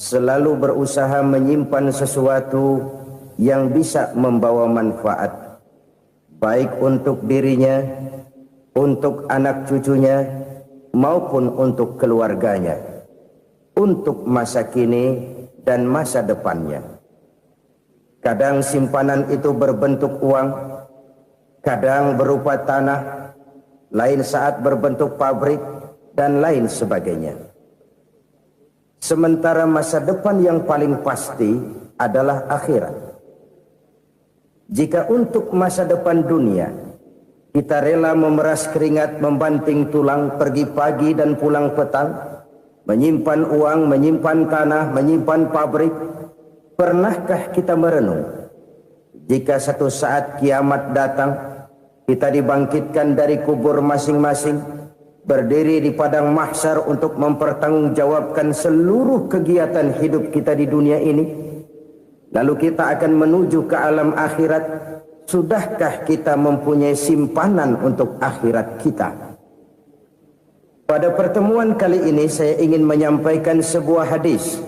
selalu berusaha menyimpan sesuatu yang bisa membawa manfaat, baik untuk dirinya, untuk anak cucunya, maupun untuk keluarganya, untuk masa kini dan masa depannya. Kadang simpanan itu berbentuk uang, kadang berupa tanah, lain saat berbentuk pabrik, dan lain sebagainya. Sementara masa depan yang paling pasti adalah akhirat. Jika untuk masa depan dunia kita rela memeras keringat, membanting tulang, pergi pagi dan pulang petang, menyimpan uang, menyimpan tanah, menyimpan pabrik, pernahkah kita merenung jika satu saat kiamat datang, kita dibangkitkan dari kubur masing-masing, berdiri di padang mahsyar untuk mempertanggungjawabkan seluruh kegiatan hidup kita di dunia ini, lalu kita akan menuju ke alam akhirat. Sudahkah kita mempunyai simpanan untuk akhirat kita? Pada pertemuan kali ini saya ingin menyampaikan sebuah hadis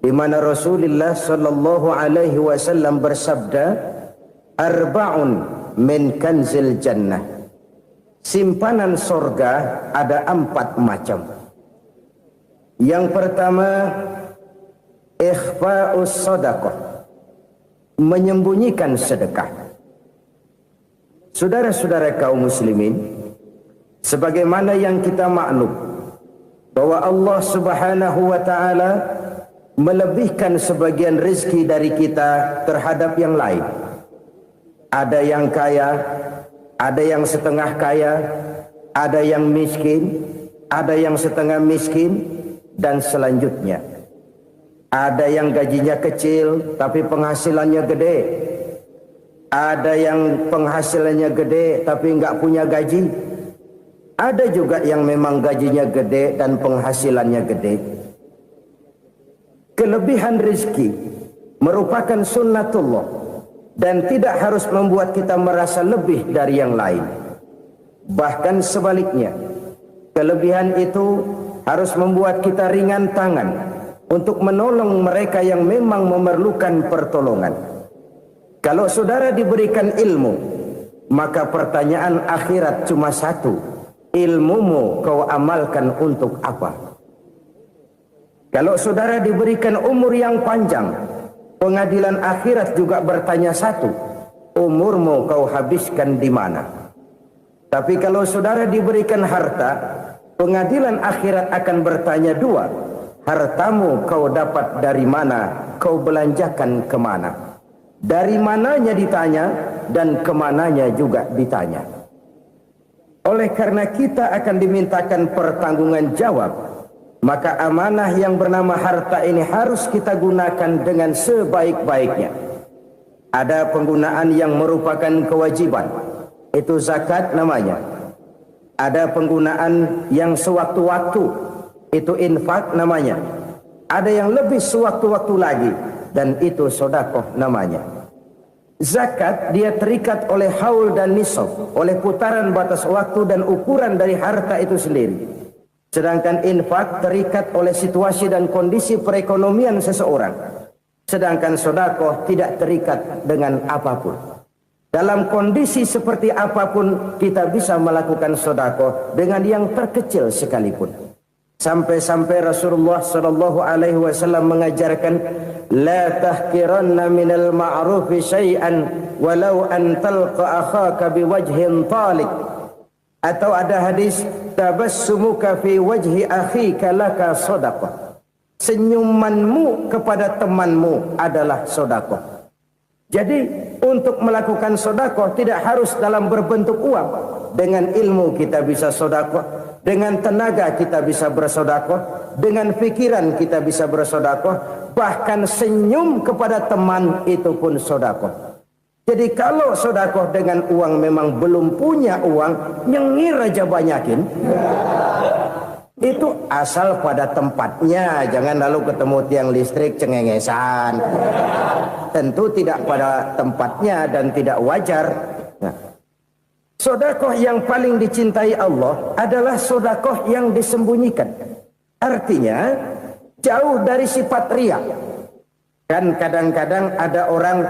di mana Rasulullah sallallahu alaihi wasallam bersabda, "Arba'un min kanzil jannah." Simpanan sorga ada 4 macam. Yang pertama, ikhfa'us sadaqah, menyembunyikan sedekah. Saudara-saudara kaum muslimin, sebagaimana yang kita maklum bahwa Allah Subhanahu wa taala melebihkan sebagian rezeki dari kita terhadap yang lain. Ada yang kaya, ada yang setengah kaya, ada yang miskin, ada yang setengah miskin, dan selanjutnya. Ada yang gajinya kecil tapi penghasilannya gede. Ada yang penghasilannya gede tapi nggak punya gaji. Ada juga yang memang gajinya gede dan penghasilannya gede. Kelebihan rezeki merupakan sunnatullah dan tidak harus membuat kita merasa lebih dari yang lain. Bahkan sebaliknya, kelebihan itu harus membuat kita ringan tangan untuk menolong mereka yang memang memerlukan pertolongan. Kalau saudara diberikan ilmu, maka pertanyaan akhirat cuma satu: ilmumu kau amalkan untuk apa? Kalau saudara diberikan umur yang panjang, pengadilan akhirat juga bertanya satu: umurmu kau habiskan di mana? Tapi kalau saudara diberikan harta, pengadilan akhirat akan bertanya dua: hartamu kau dapat dari mana? Kau belanjakan kemana? Dari mananya ditanya, dan kemananya juga ditanya. Oleh karena kita akan dimintakan pertanggungan jawab, maka amanah yang bernama harta ini harus kita gunakan dengan sebaik-baiknya. Ada penggunaan yang merupakan kewajiban, itu zakat namanya. Ada penggunaan yang sewaktu-waktu, itu infak namanya. Ada yang lebih sewaktu-waktu lagi, dan itu sedekah namanya. Zakat dia terikat oleh haul dan nisab, oleh putaran batas waktu dan ukuran dari harta itu sendiri. Sedangkan infak terikat oleh situasi dan kondisi perekonomian seseorang. Sedangkan sedekah tidak terikat dengan apapun. Dalam kondisi seperti apapun kita bisa melakukan sedekah dengan yang terkecil sekalipun. Sampai-sampai Rasulullah sallallahu alaihi wasallam mengajarkan, la tahqiranna minal ma'rufi syai'an walau an talqa akhaka biwajhin talik. Atau ada hadis, tabassumuka fi wajhi akhika laka shadaqah. Senyumanmu kepada temanmu adalah sedekah. Jadi untuk melakukan sedekah tidak harus dalam berbentuk uang. Dengan ilmu kita bisa sedekah, dengan tenaga kita bisa bersedekah, dengan pikiran kita bisa bersedekah, bahkan senyum kepada teman itu pun sedekah. Jadi kalau sedekah dengan uang memang belum punya uang, nyengir aja banyakin. Itu asal pada tempatnya, jangan lalu ketemu tiang listrik cengengesan. Tentu tidak pada tempatnya dan tidak wajar. Nah, sedekah yang paling dicintai Allah adalah sedekah yang disembunyikan. Artinya, jauh dari sifat riya. Kan kadang-kadang ada orang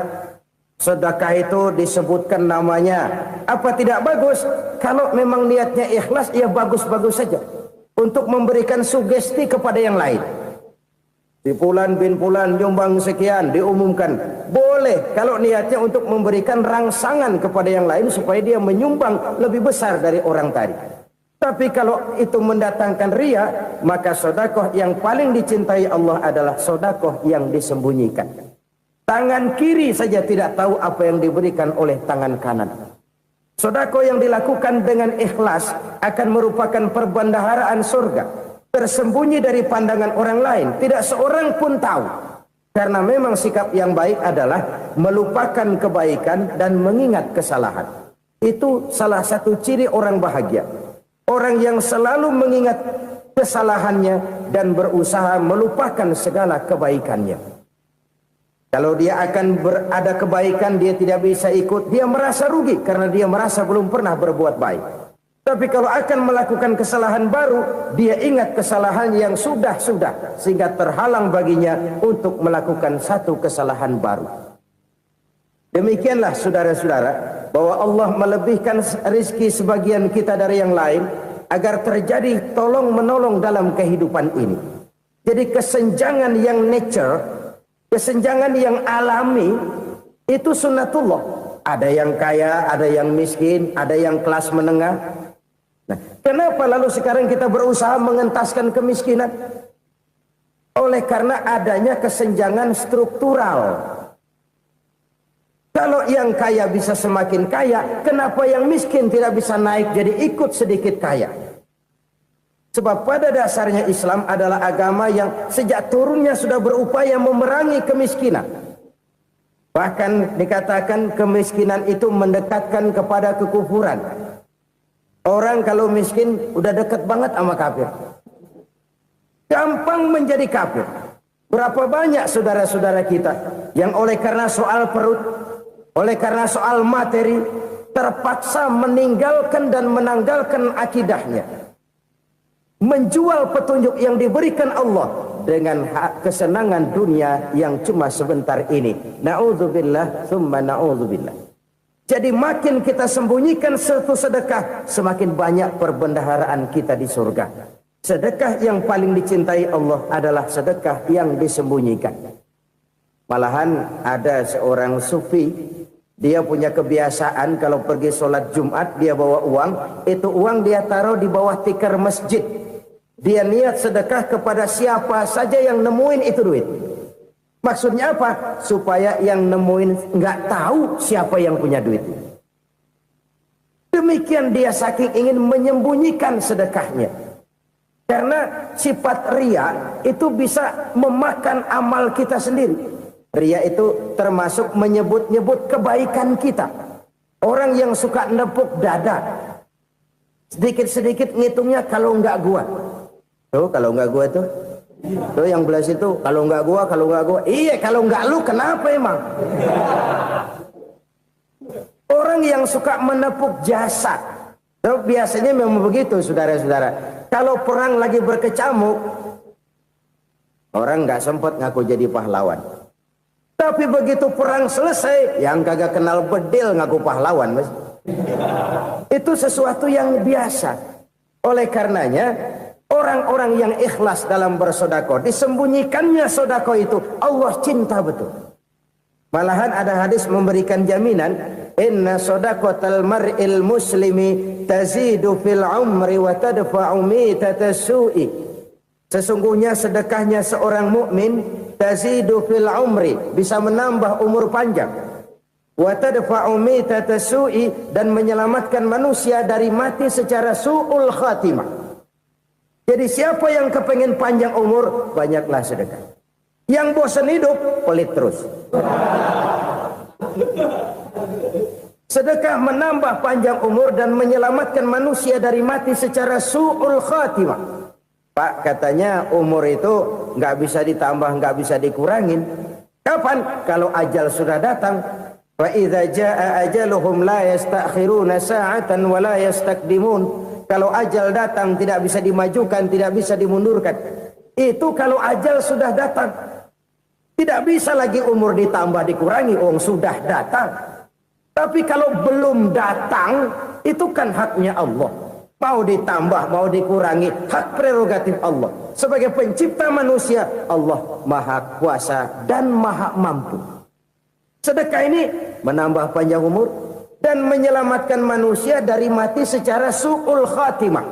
sedekah itu disebutkan namanya, apa tidak bagus? Kalau memang niatnya ikhlas, ya bagus-bagus saja. Untuk memberikan sugesti kepada yang lain. Si Fulan bin Fulan nyumbang sekian, diumumkan. Boleh kalau niatnya untuk memberikan rangsangan kepada yang lain supaya dia menyumbang lebih besar dari orang tadi. Tapi kalau itu mendatangkan riya, maka sedekah yang paling dicintai Allah adalah sedekah yang disembunyikan. Tangan kiri saja tidak tahu apa yang diberikan oleh tangan kanan. Sedekah yang dilakukan dengan ikhlas akan merupakan perbendaharaan surga, tersembunyi dari pandangan orang lain, tidak seorang pun tahu. Karena memang sikap yang baik adalah melupakan kebaikan dan mengingat kesalahan. Itu salah satu ciri orang bahagia. Orang yang selalu mengingat kesalahannya dan berusaha melupakan segala kebaikannya. Kalau dia akan berada kebaikan, dia tidak bisa ikut, dia merasa rugi karena dia merasa belum pernah berbuat baik. Tapi kalau akan melakukan kesalahan baru, dia ingat kesalahan yang sudah-sudah, sehingga terhalang baginya untuk melakukan satu kesalahan baru. Demikianlah saudara-saudara, bahwa Allah melebihkan rizki sebagian kita dari yang lain, agar terjadi tolong-menolong dalam kehidupan ini. Jadi kesenjangan yang nature, kesenjangan yang alami, itu sunnatullah. Ada yang kaya, ada yang miskin, ada yang kelas menengah. Nah, kenapa lalu sekarang kita berusaha mengentaskan kemiskinan? Oleh karena adanya kesenjangan struktural. Kalau yang kaya bisa semakin kaya, kenapa yang miskin tidak bisa naik jadi ikut sedikit kaya? Sebab pada dasarnya Islam adalah agama yang sejak turunnya sudah berupaya memerangi kemiskinan. Bahkan dikatakan kemiskinan itu mendekatkan kepada kekufuran. Orang kalau miskin udah dekat banget sama kafir. Gampang menjadi kafir. Berapa banyak saudara-saudara kita yang oleh karena soal perut, oleh karena soal materi, terpaksa meninggalkan dan menanggalkan akidahnya. Menjual petunjuk yang diberikan Allah dengan kesenangan dunia yang cuma sebentar ini. Na'udzubillah, thumma na'udzubillah. Jadi makin kita sembunyikan satu sedekah, semakin banyak perbendaharaan kita di surga. Sedekah yang paling dicintai Allah adalah sedekah yang disembunyikan. Malahan ada seorang sufi, dia punya kebiasaan kalau pergi sholat Jumat dia bawa uang, itu uang dia taruh di bawah tikar masjid. Dia niat sedekah kepada siapa saja yang nemuin itu duit. Maksudnya apa? Supaya yang nemuin nggak tahu siapa yang punya duit. Demikian dia saking ingin menyembunyikan sedekahnya. Karena sifat riya itu bisa memakan amal kita sendiri. Riya itu termasuk menyebut-nyebut kebaikan kita. Orang yang suka nepuk dada, sedikit-sedikit ngitungnya kalau nggak gua. Tuh kalau nggak gua tuh yang belas itu kalau nggak gua. Iya kalau nggak lu kenapa emang? Orang yang suka menepuk jasad, tuh biasanya memang begitu saudara-saudara. Kalau perang lagi berkecamuk, orang nggak sempat ngaku jadi pahlawan. Tapi begitu perang selesai, yang kagak kenal bedil ngaku pahlawan, mas. Itu sesuatu yang biasa. Oleh karenanya, orang-orang yang ikhlas dalam bersedekah, disembunyikannya sedekah itu, Allah cinta betul. Malahan ada hadis memberikan jaminan, inna sedaqatal mar'il muslimi tazidu fil umri wa tadfa'u mitatas su'i. Sesungguhnya sedekahnya seorang mukmin tazidu fil umri, bisa menambah umur panjang. Wa tadfa'u mitatas su'i, dan menyelamatkan manusia dari mati secara su'ul khatimah. Jadi siapa yang kepengen panjang umur, banyaklah sedekah. Yang bosan hidup, pelit terus. Sedekah menambah panjang umur dan menyelamatkan manusia dari mati secara su'ul khatimah. Pak, katanya umur itu nggak bisa ditambah, nggak bisa dikurangin. Kapan? Kalau ajal sudah datang. Wa idza jaa ajaluhum la yastakhiruna sa'atan wa la yastaqdimun. Kalau ajal datang tidak bisa dimajukan, tidak bisa dimundurkan. Itu kalau ajal sudah datang. Tidak bisa lagi umur ditambah dikurangi, sudah datang. Tapi kalau belum datang, itu kan haknya Allah. Mau ditambah, mau dikurangi, hak prerogatif Allah. Sebagai pencipta manusia, Allah maha kuasa dan maha mampu. Sedekah ini menambah panjang umur dan menyelamatkan manusia dari mati secara su'ul khatimah.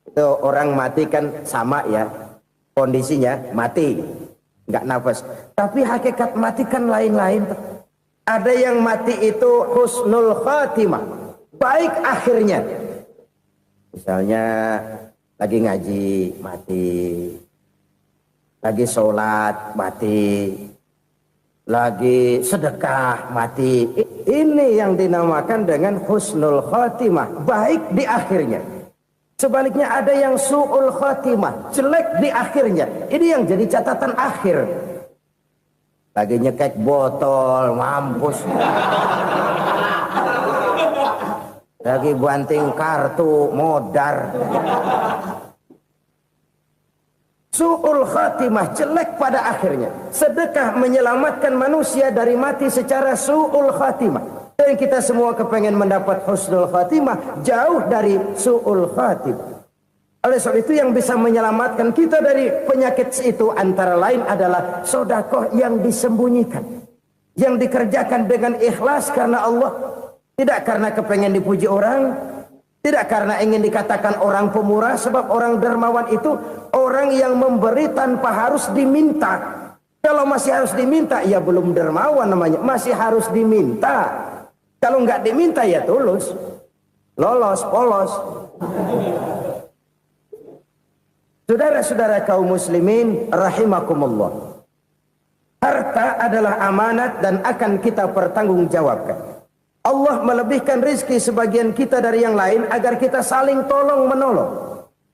Itu orang mati kan sama ya, kondisinya mati, nggak nafas. Tapi hakikat mati kan lain-lain. Ada yang mati itu husnul khatimah, baik akhirnya. Misalnya lagi ngaji mati, lagi sholat mati, lagi sedekah mati. Ini yang dinamakan dengan husnul khatimah, baik di akhirnya. Sebaliknya ada yang su'ul khatimah, jelek di akhirnya. Ini yang jadi catatan akhir. Lagi nyekek botol, mampus. Lagi banting kartu, modar. Su'ul khatimah, jelek pada akhirnya. Sedekah menyelamatkan manusia dari mati secara su'ul khatimah. Dan kita semua kepengen mendapat husnul khatimah, jauh dari su'ul khatimah. Oleh sebab itu yang bisa menyelamatkan kita dari penyakit itu antara lain adalah sedekah yang disembunyikan, yang dikerjakan dengan ikhlas karena Allah, tidak karena kepengen dipuji orang, tidak karena ingin dikatakan orang pemurah. Sebab orang dermawan itu orang yang memberi tanpa harus diminta. Kalau masih harus diminta, ya belum dermawan namanya, masih harus diminta. Kalau nggak diminta ya tulus, lolos, polos. Saudara-saudara kaum muslimin rahimakumullah. Harta adalah amanat dan akan kita pertanggungjawabkan. Allah melebihkan rezeki sebagian kita dari yang lain agar kita saling tolong menolong,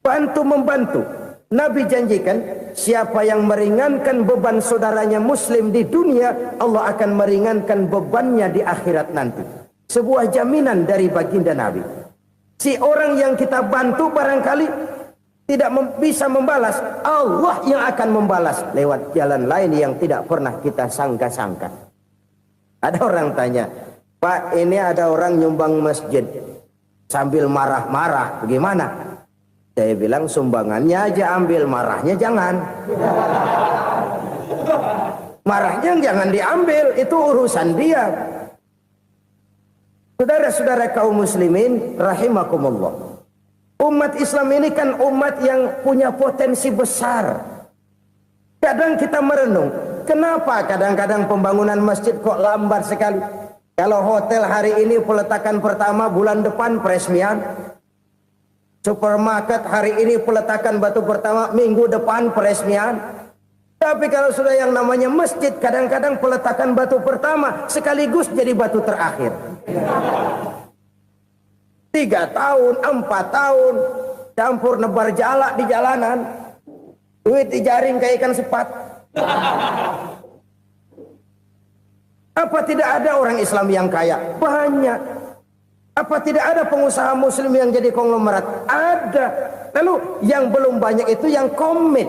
bantu membantu. Nabi janjikan siapa yang meringankan beban saudaranya muslim di dunia, Allah akan meringankan bebannya di akhirat nanti. Sebuah jaminan dari baginda Nabi. Si orang yang kita bantu barangkali tidak bisa membalas, Allah yang akan membalas lewat jalan lain yang tidak pernah kita sangka-sangka. Ada orang tanya, Pak, ini ada orang nyumbang masjid sambil marah-marah, bagaimana? Saya bilang sumbangannya aja ambil, marahnya jangan. Marahnya jangan diambil, itu urusan dia. Saudara-saudara kaum muslimin rahimakumullah. Umat Islam ini kan umat yang punya potensi besar. Kadang kita merenung, kenapa kadang-kadang pembangunan masjid kok lambat sekali? Kalau hotel hari ini peletakan pertama, bulan depan peresmian. Supermarket hari ini peletakan batu pertama, minggu depan peresmian. Tapi kalau sudah yang namanya masjid, kadang-kadang peletakan batu pertama sekaligus jadi batu terakhir. 3 tahun, 4 tahun, campur nebar jalak di jalanan, duit dijaring kayak ikan sepat. Apa tidak ada orang Islam yang kaya? Banyak. Apa tidak ada pengusaha muslim yang jadi konglomerat? Ada. Lalu yang belum banyak itu yang komit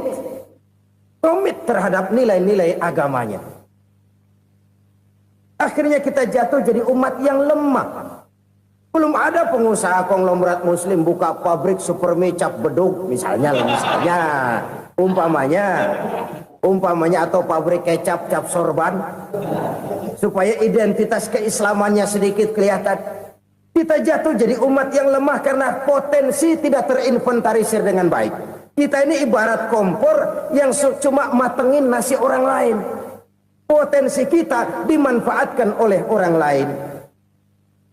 terhadap nilai-nilai agamanya. Akhirnya kita jatuh jadi umat yang lemah. Belum ada pengusaha konglomerat muslim buka pabrik supermi cap beduk misalnya umpamanya atau pabrik kecap cap sorban supaya identitas keislamannya sedikit kelihatan. Kita jatuh jadi umat yang lemah karena potensi tidak terinventarisir dengan baik. Kita ini ibarat kompor yang cuma matengin nasi orang lain. Potensi kita dimanfaatkan oleh orang lain.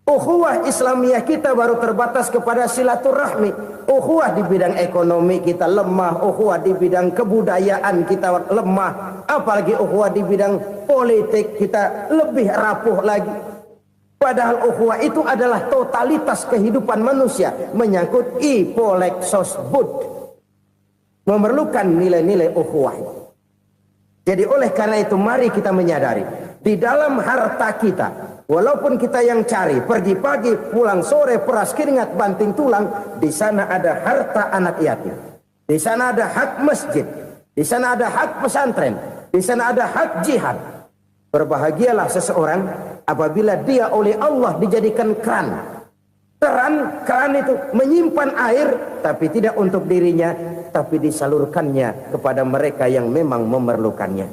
Ukhuwah Islamiyah kita baru terbatas kepada silaturahmi. Ukhuwah di bidang ekonomi kita lemah, ukhuwah di bidang kebudayaan kita lemah, apalagi ukhuwah di bidang politik kita lebih rapuh lagi. Padahal ukhuwah itu adalah totalitas kehidupan manusia, menyangkut ipolek sosbud, memerlukan nilai-nilai ukhuwah. Jadi oleh karena itu mari kita menyadari di dalam harta kita, walaupun kita yang cari pergi pagi pulang sore peras keringat banting tulang, di sana ada harta anak yatim, di sana ada hak masjid, Di sana ada hak pesantren, di sana ada hak jihad. Berbahagialah seseorang apabila dia oleh Allah dijadikan keran. Keran itu menyimpan air, tapi tidak untuk dirinya, tapi disalurkannya kepada mereka yang memang memerlukannya.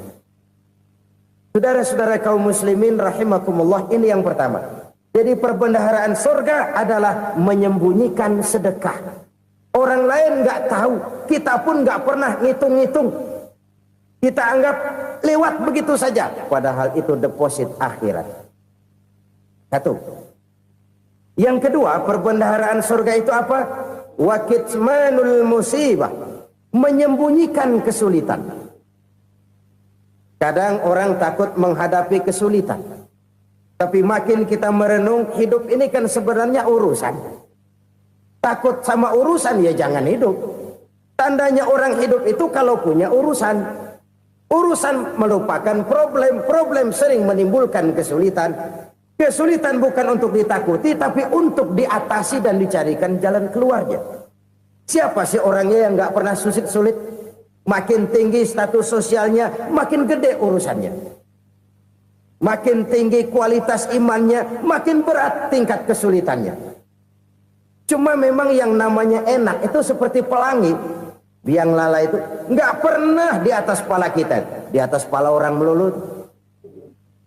Saudara-saudara kaum muslimin rahimakumullah, ini yang pertama. Jadi perbendaharaan surga adalah menyembunyikan sedekah. Orang lain nggak tahu, kita pun nggak pernah ngitung-ngitung. Kita anggap lewat begitu saja, padahal itu deposit akhirat. Satu. Yang kedua, perbendaharaan surga itu apa? Wa kitmanul musibah, menyembunyikan kesulitan. Kadang orang takut menghadapi kesulitan, tapi makin kita merenung, hidup ini kan sebenarnya urusan. Takut sama urusan, ya jangan hidup. Tandanya orang hidup itu kalau punya urusan. Urusan merupakan problem. Problem sering menimbulkan kesulitan. Kesulitan bukan untuk ditakuti, tapi untuk diatasi dan dicarikan jalan keluarnya. Siapa sih orangnya yang nggak pernah sulit-sulit? Makin tinggi status sosialnya, makin gede urusannya. Makin tinggi kualitas imannya, makin berat tingkat kesulitannya. Cuma memang yang namanya enak itu seperti pelangi. Biang lala itu nggak pernah di atas kepala kita, di atas kepala orang melulu.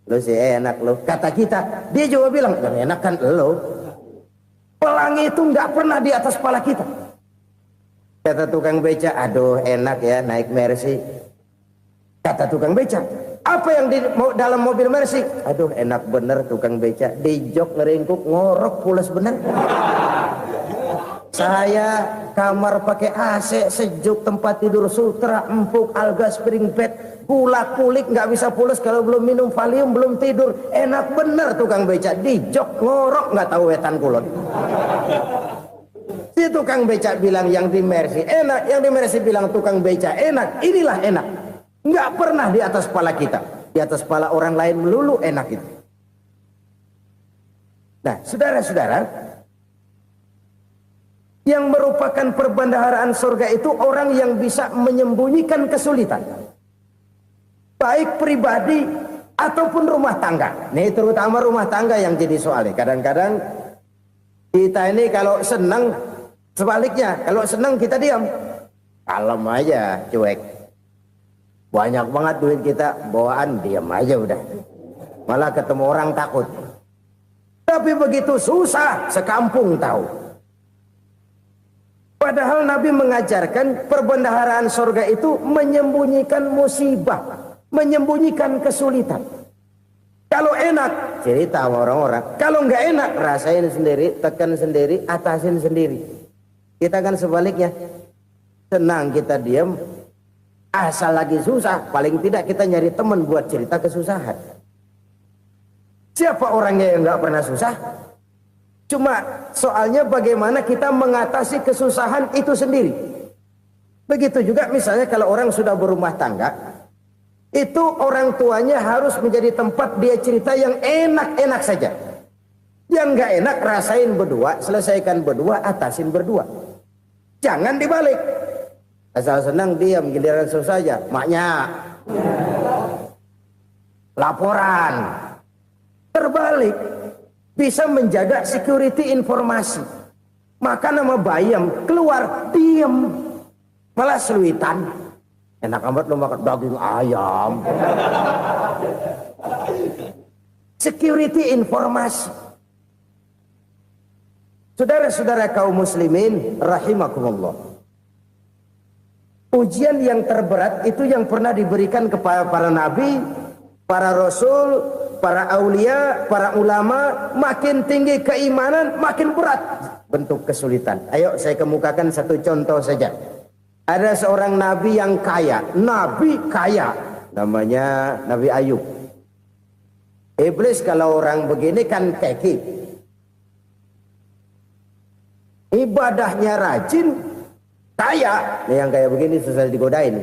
Lu sih enak lu, kata kita. Dia juga bilang yang enak kan lu. Pelangi itu nggak pernah di atas kepala kita. Kata tukang beca, aduh enak ya naik Mercy. Kata tukang beca, apa yang di dalam mobil Mercy? Aduh enak bener tukang beca, di jok ngeringkuk ngorok pulas bener. Saya kamar pakai AC, sejuk, tempat tidur sutra, empuk, alga, spring bed, gula kulik, nggak bisa pulas kalau belum minum Valium, belum tidur. Enak bener tukang beca, di jok ngorok nggak tahu wetan kulon. Si tukang beca bilang yang di Mercy enak, yang di Mercy bilang tukang beca enak. Inilah enak, nggak pernah di atas kepala kita, di atas kepala orang lain melulu enak itu. Nah, saudara-saudara, yang merupakan perbendaharaan surga itu orang yang bisa menyembunyikan kesulitan, baik pribadi ataupun rumah tangga. Nih terutama rumah tangga yang jadi soalnya. Kadang-kadang kita ini kalau senang, sebaliknya kalau senang kita diam, kalem aja, cuek. Banyak banget duit kita bawaan, diam aja udah. Malah ketemu orang takut. Tapi begitu susah, sekampung tahu. Padahal Nabi mengajarkan perbendaharaan surga itu menyembunyikan musibah, menyembunyikan kesulitan. Kalau enak, cerita sama orang-orang. Kalau nggak enak, rasain sendiri, tekan sendiri, atasin sendiri. Kita kan sebaliknya, senang kita diam, asal lagi susah, paling tidak kita nyari teman buat cerita kesusahan. Siapa orangnya yang nggak pernah susah? Cuma soalnya bagaimana kita mengatasi kesusahan itu sendiri. Begitu juga misalnya kalau orang sudah berumah tangga, itu orang tuanya harus menjadi tempat dia cerita yang enak-enak saja. Yang nggak enak rasain berdua, selesaikan berdua, atasin berdua. Jangan dibalik. Asal senang diam, giliran susah saja. Maknya laporan. Terbalik. Bisa menjaga security informasi. Maka nama bayam keluar diam, malah seluitan. Enak amat lo makan daging ayam. Security informasi. Saudara-saudara kaum muslimin rahimakumullah. Ujian yang terberat itu yang pernah diberikan kepada para nabi, para rasul, para aulia, para ulama. Makin tinggi keimanan, makin berat bentuk kesulitan. Ayo saya kemukakan satu contoh saja. Ada seorang nabi yang kaya, nabi kaya, namanya Nabi Ayub. Iblis kalau orang begini kan keki, ibadahnya rajin, kaya. Nih yang kayak begini susah digodain.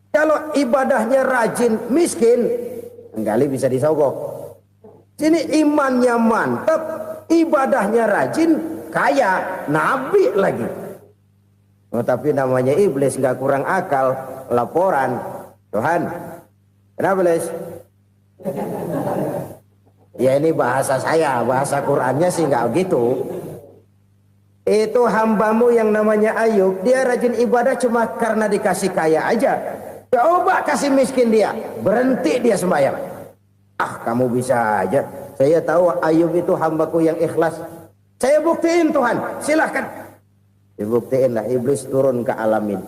Kalau ibadahnya rajin, miskin, kali bisa disogok. Sini imannya mantap, ibadahnya rajin, kaya, nabi lagi. Oh, tapi namanya iblis nggak kurang akal. laporan, Tuhan, kenapa Les? Ya ini bahasa saya, bahasa Qurannya sih nggak gitu. Itu hambamu yang namanya Ayub, dia rajin ibadah cuma karena dikasih kaya aja. Coba kasih miskin dia, berhenti dia sembahyang. Ah, kamu bisa aja. Saya tahu Ayub itu hambaku yang ikhlas. Saya buktiin Tuhan, silahkan. Dibuktiin lah, iblis turun ke alam ini.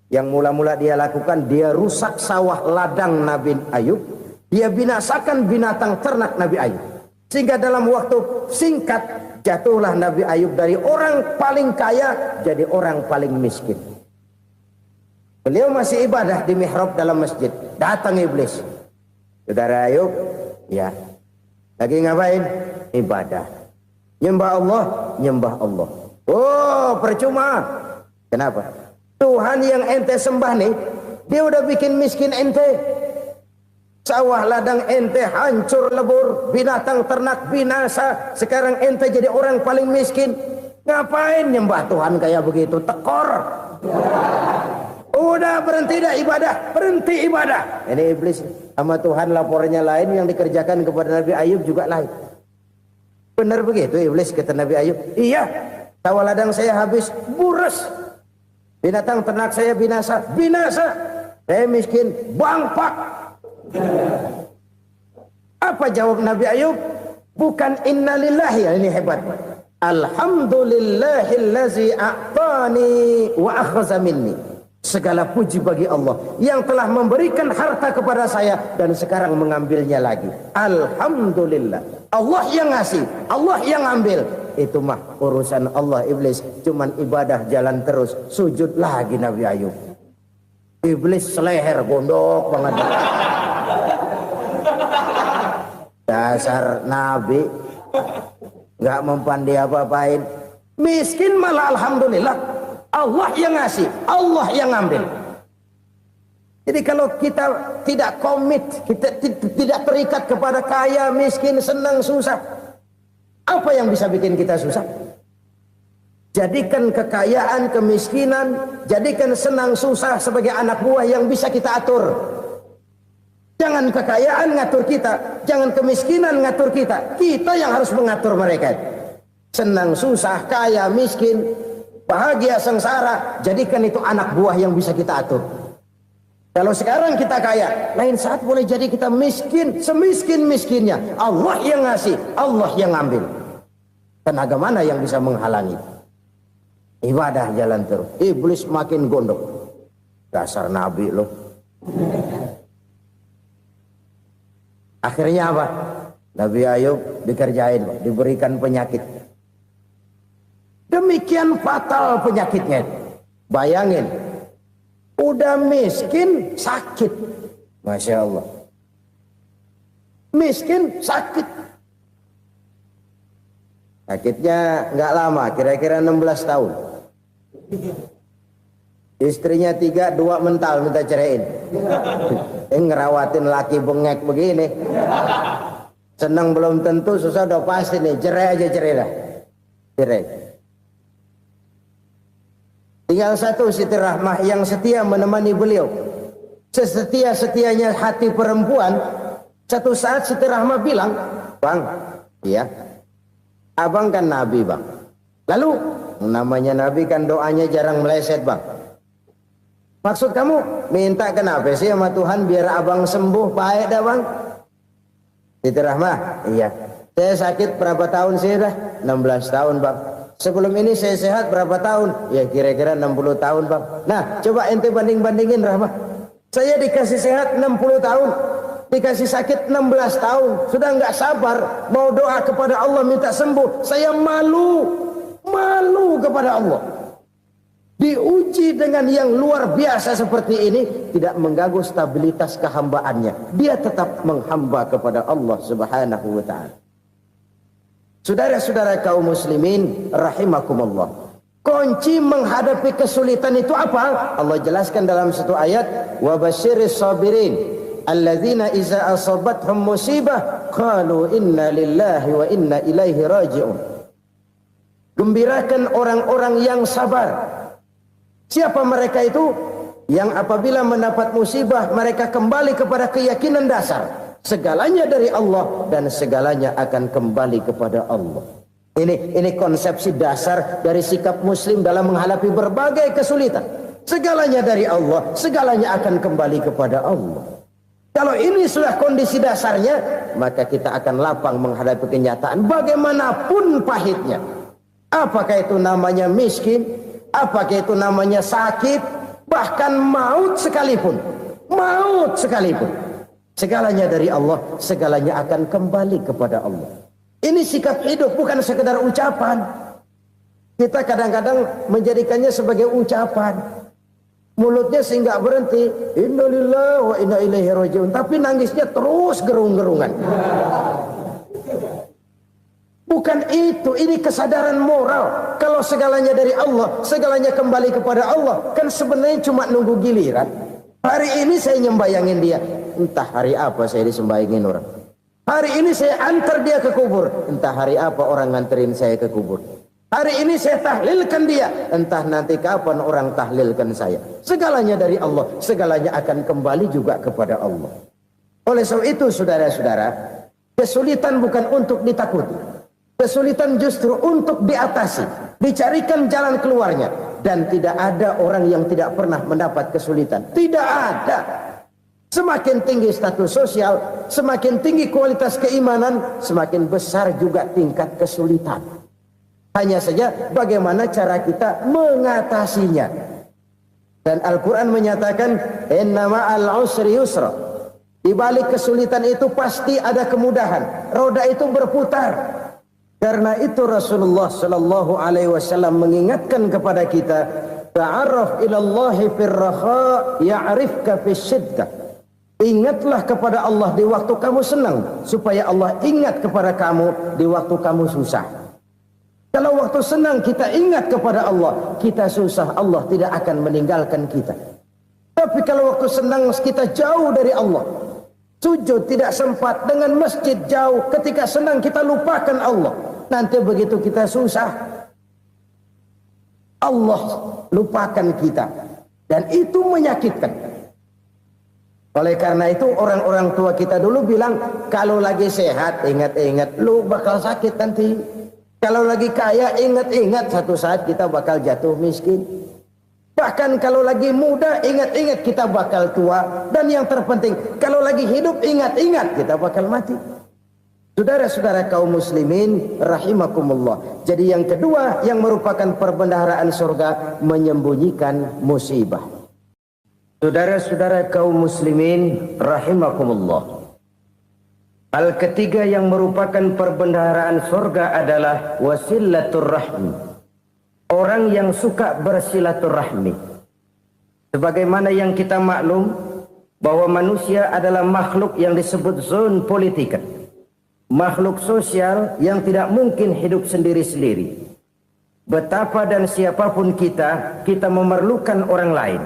Yang mula-mula dia lakukan, dia rusak sawah ladang Nabi Ayub. Dia binasakan binatang ternak Nabi Ayub. Sehingga dalam waktu singkat, jatuhlah Nabi Ayub dari orang paling kaya jadi orang paling miskin. Beliau masih ibadah di mihrab dalam masjid. Datang iblis. Saudara Ayub, ya, lagi ngapain? Ibadah. Nyembah Allah, nyembah Allah. Oh, percuma. Kenapa? Tuhan yang ente sembah nih, dia udah bikin miskin ente. Sawah ladang ente hancur lebur, binatang ternak binasa. Sekarang ente jadi orang paling miskin. Ngapain nyembah Tuhan kayak begitu? Tekor. Udah berhenti dah ibadah, berhenti ibadah. Ini iblis sama Tuhan laporannya lain, yang dikerjakan kepada Nabi Ayub juga lain. Benar begitu iblis kata Nabi Ayub? Iya, sawah ladang saya habis, buras. Binatang ternak saya binasa, binasa. Saya miskin, bangpak. Apa jawab Nabi Ayub? Bukan innalillahi, ya ini hebat. Alhamdulillahillazi a'tani wa akhza minni. Segala puji bagi Allah yang telah memberikan harta kepada saya dan sekarang mengambilnya lagi. Alhamdulillah. Allah yang ngasih, Allah yang ambil. Itu mah urusan Allah. Iblis cuman ibadah jalan terus, sujud lagi Nabi Ayub. Iblis seleher gondok banget. Dasar Nabi nggak mempan dia apa-apain. Miskin malah alhamdulillah. Allah yang ngasih, Allah yang ngambil. Jadi kalau kita tidak komit, kita tidak terikat kepada kaya, miskin, senang, susah, apa yang bisa bikin kita susah? Jadikan kekayaan, kemiskinan, jadikan senang, susah sebagai anak buah yang bisa kita atur. Jangan kekayaan ngatur kita, jangan kemiskinan ngatur kita. Kita yang harus mengatur mereka. Senang, susah, kaya, miskin, bahagia, sengsara, jadikan itu anak buah yang bisa kita atur. Kalau sekarang kita kaya, lain saat boleh jadi kita miskin, semiskin-miskinnya. Allah yang ngasih, Allah yang ngambil. Tenaga mana yang bisa menghalangi? Ibadah jalan terus. Iblis makin gondok. Dasar Nabi loh. Akhirnya apa? Nabi Ayub dikerjain, diberikan penyakit. Demikian fatal penyakitnya. Bayangin, udah miskin sakit. Masya Allah. Miskin sakit. Sakitnya nggak lama, kira-kira 16 tahun. Istrinya 3, 2 mental minta ceraiin. Ngerawatin laki bengek begini. Senang belum tentu, susah udah pasti nih. Cerai aja, cerai dah. Cerai. Tinggal satu Siti Rahmah yang setia menemani beliau. Sesetia-setianya hati perempuan. Satu saat Siti Rahmah bilang, "Bang, iya, abang kan Nabi bang. Lalu namanya Nabi kan doanya jarang meleset bang. Maksud kamu minta kenapa sih sama Tuhan biar abang sembuh baik dah bang?" Siti Rahmah, iya. Saya sakit berapa tahun sih dah? 16 tahun bang. Sebelum ini saya sehat berapa tahun? Ya kira-kira 60 tahun bang. Nah coba ente banding-bandingin Rahmah. Saya dikasih sehat 60 tahun. Dikasih sakit 16 tahun. Sudah nggak sabar mau doa kepada Allah minta sembuh. Saya malu kepada Allah. Diuji dengan yang luar biasa seperti ini, tidak mengganggu stabilitas kehambaannya. Dia tetap menghamba kepada Allah Subhanahu wa ta'ala. Saudara-saudara kaum muslimin rahimakumullah. Kunci menghadapi kesulitan itu apa? Allah jelaskan dalam satu ayat, wa basyiris sabirin alladzina iza asabathum musibah qalu inna lillahi wa inna ilaihi raji'un. Gembirakan orang-orang yang sabar. Siapa mereka itu? yang apabila mendapat musibah mereka kembali kepada keyakinan dasar segalanya dari Allah dan segalanya akan kembali kepada Allah. Ini konsepsi dasar dari sikap muslim dalam menghadapi berbagai kesulitan. Segalanya dari Allah, segalanya akan kembali kepada Allah. Kalau ini sudah kondisi dasarnya, maka kita akan lapang menghadapi kenyataan bagaimanapun pahitnya. Apakah itu namanya miskin, apakah itu namanya sakit, bahkan maut sekalipun. Maut sekalipun. Segalanya dari Allah, segalanya akan kembali kepada Allah. Ini sikap hidup, bukan sekedar ucapan. Kita kadang-kadang menjadikannya sebagai ucapan. Mulutnya sehingga berhenti, innalillahi wa inna ilaihi rajiun, tapi nangisnya terus gerung-gerungan. Bukan itu, ini kesadaran moral. Kalau segalanya dari Allah, segalanya kembali kepada Allah, kan sebenarnya cuma nunggu giliran. Hari ini saya nyembayangin dia, entah hari apa saya disembayangin orang. Hari ini saya antar dia ke kubur, entah hari apa orang nganterin saya ke kubur. Hari ini saya tahlilkan dia, entah nanti kapan orang tahlilkan saya. Segalanya dari Allah, segalanya akan kembali juga kepada Allah. Oleh sebab itu saudara-saudara, kesulitan bukan untuk ditakuti. Kesulitan justru untuk diatasi, dicarikan jalan keluarnya. Dan tidak ada orang yang tidak pernah mendapat kesulitan. Tidak ada. Semakin tinggi status sosial, semakin tinggi kualitas keimanan, semakin besar juga tingkat kesulitan. Hanya saja bagaimana cara kita mengatasinya. Dan Al-Quran menyatakan, inna ma'al usri yusra. Di balik kesulitan itu pasti ada kemudahan. Roda itu berputar. Karena itu Rasulullah sallallahu alaihi wasallam mengingatkan kepada kita, ta'arraf ilallahi fir raha ya'rifka fis syiddah. Ingatlah kepada Allah di waktu kamu senang, supaya Allah ingat kepada kamu di waktu kamu susah. Kalau waktu senang kita ingat kepada Allah, kita susah, Allah tidak akan meninggalkan kita. Tapi kalau waktu senang kita jauh dari Allah, sujud tidak sempat, dengan masjid jauh, ketika senang kita lupakan Allah. Nanti begitu kita susah, Allah lupakan kita. Dan itu menyakitkan. Oleh karena itu orang-orang tua kita dulu bilang, kalau lagi sehat ingat-ingat lu bakal sakit nanti. Kalau lagi kaya ingat-ingat satu saat kita bakal jatuh miskin. Bahkan kalau lagi muda ingat-ingat kita bakal tua. Dan yang terpenting kalau lagi hidup ingat-ingat kita bakal mati. Saudara-saudara kaum muslimin rahimakumullah. Jadi yang kedua yang merupakan perbendaharaan surga, menyembunyikan musibah. Saudara-saudara kaum muslimin rahimakumullah. Hal ketiga yang merupakan perbendaharaan surga adalah wasilatur rahmi. Orang yang suka bersilaturahmi. Sebagaimana yang kita maklum bahwa manusia adalah makhluk yang disebut zon politika. Makhluk sosial yang tidak mungkin hidup sendiri-sendiri. Betapa dan siapapun kita memerlukan orang lain.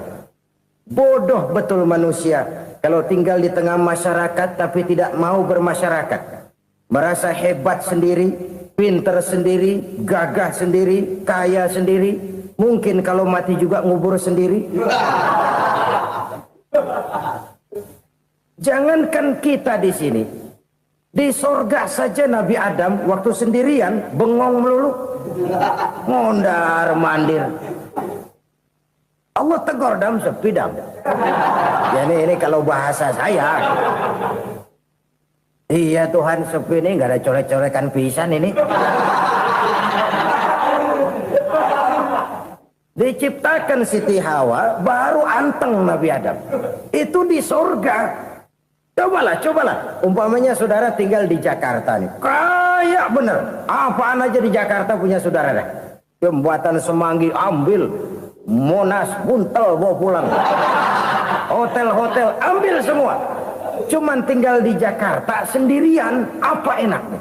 Bodoh betul manusia kalau tinggal di tengah masyarakat tapi tidak mau bermasyarakat. Merasa hebat sendiri, pinter sendiri, gagah sendiri, kaya sendiri. Mungkin kalau mati juga ngubur sendiri. Jangankan kita di sini, di sorga saja Nabi Adam waktu sendirian bengong melulu, ngondar mandir. Allah tegur dam sepi dam. Jadi ini kalau bahasa saya, iya Tuhan sepi ini nggak ada coret-corekan pisan ini. Diciptakan Siti Hawa baru anteng Nabi Adam. Itu di sorga. Cobalah. Umpamanya saudara tinggal di Jakarta nih. Kayak bener. Apaan aja di Jakarta punya saudara dah. Jembatan Semanggi ambil. Monas, Buntel bawa pulang. Hotel-hotel ambil semua. Cuman tinggal di Jakarta sendirian, apa enaknya?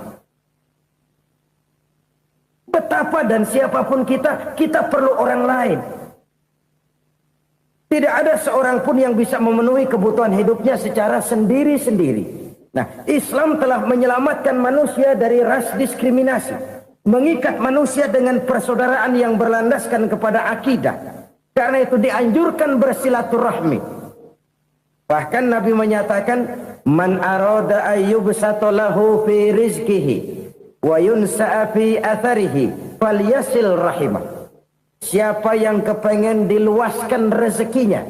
Betapa dan siapapun kita perlu orang lain. Tidak ada seorang pun yang bisa memenuhi kebutuhan hidupnya secara sendiri-sendiri. Nah, Islam telah menyelamatkan manusia dari ras diskriminasi. Mengikat manusia dengan persaudaraan yang berlandaskan kepada akidah. Karena itu dianjurkan bersilaturahmi. Bahkan Nabi menyatakan, man arada ayyubsata lahu fi rizqihi wa yunsa'a fi atharihi falyasil rahimah. Siapa yang kepengen diluaskan rezekinya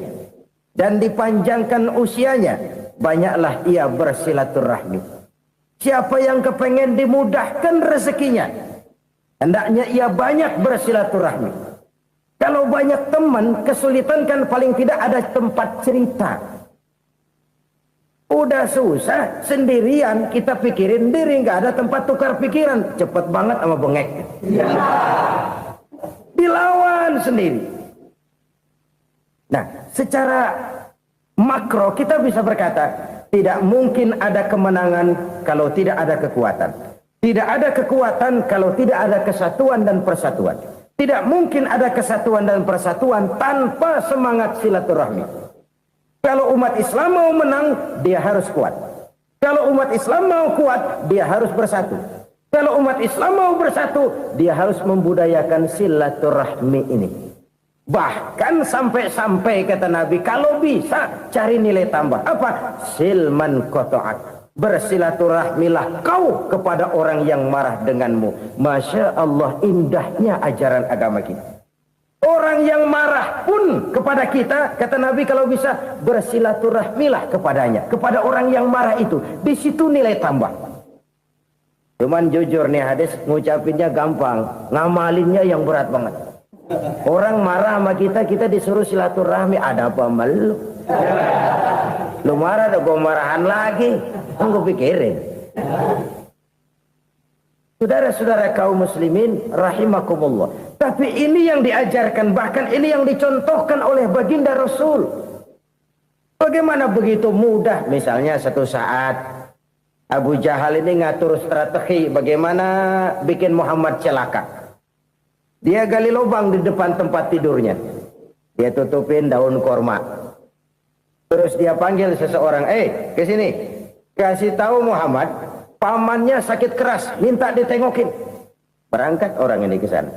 dan dipanjangkan usianya, banyaklah ia bersilaturahmi. Siapa yang kepengen dimudahkan rezekinya, hendaknya ia banyak bersilaturahmi. Kalau banyak teman, kesulitan kan paling tidak ada tempat cerita. Udah susah, sendirian kita pikirin diri, nggak ada tempat tukar pikiran. Cepet banget sama bengek. Dilawan sendiri. Nah, secara makro kita bisa berkata, tidak mungkin ada kemenangan kalau tidak ada kekuatan. Tidak ada kekuatan kalau tidak ada kesatuan dan persatuan. Tidak mungkin ada kesatuan dan persatuan tanpa semangat silaturahmi. Kalau umat Islam mau menang, dia harus kuat. Kalau umat Islam mau kuat, dia harus bersatu. Kalau umat Islam mau bersatu, dia harus membudayakan silaturahmi ini. Bahkan sampai-sampai kata Nabi, kalau bisa cari nilai tambah. Apa? Silman qata'ak. Bersilaturahmilah kau kepada orang yang marah denganmu. Masya Allah, indahnya ajaran agama kita. Orang yang marah pun kepada kita, kata Nabi, kalau bisa bersilaturahmilah kepadanya, kepada orang yang marah itu. Di situ nilai tambah. Cuman jujur nih hadis, ngucapinnya gampang, ngamalinnya yang berat banget. Orang marah sama kita, kita disuruh silaturahmi, ada apa malu? Lu marah, ada gue marahan lagi. Tunggu pikirin. Saudara-saudara kaum muslimin rahimakumullah. Tapi ini yang diajarkan, bahkan ini yang dicontohkan oleh baginda Rasul. Bagaimana begitu mudah? Misalnya satu saat Abu Jahal ini ngatur strategi bagaimana bikin Muhammad celaka. Dia gali lubang di depan tempat tidurnya. Dia tutupin daun korma. Terus dia panggil seseorang, ke sini. Kasih tahu Muhammad, pamannya sakit keras, minta ditengokin. Berangkat orang ini ke sana.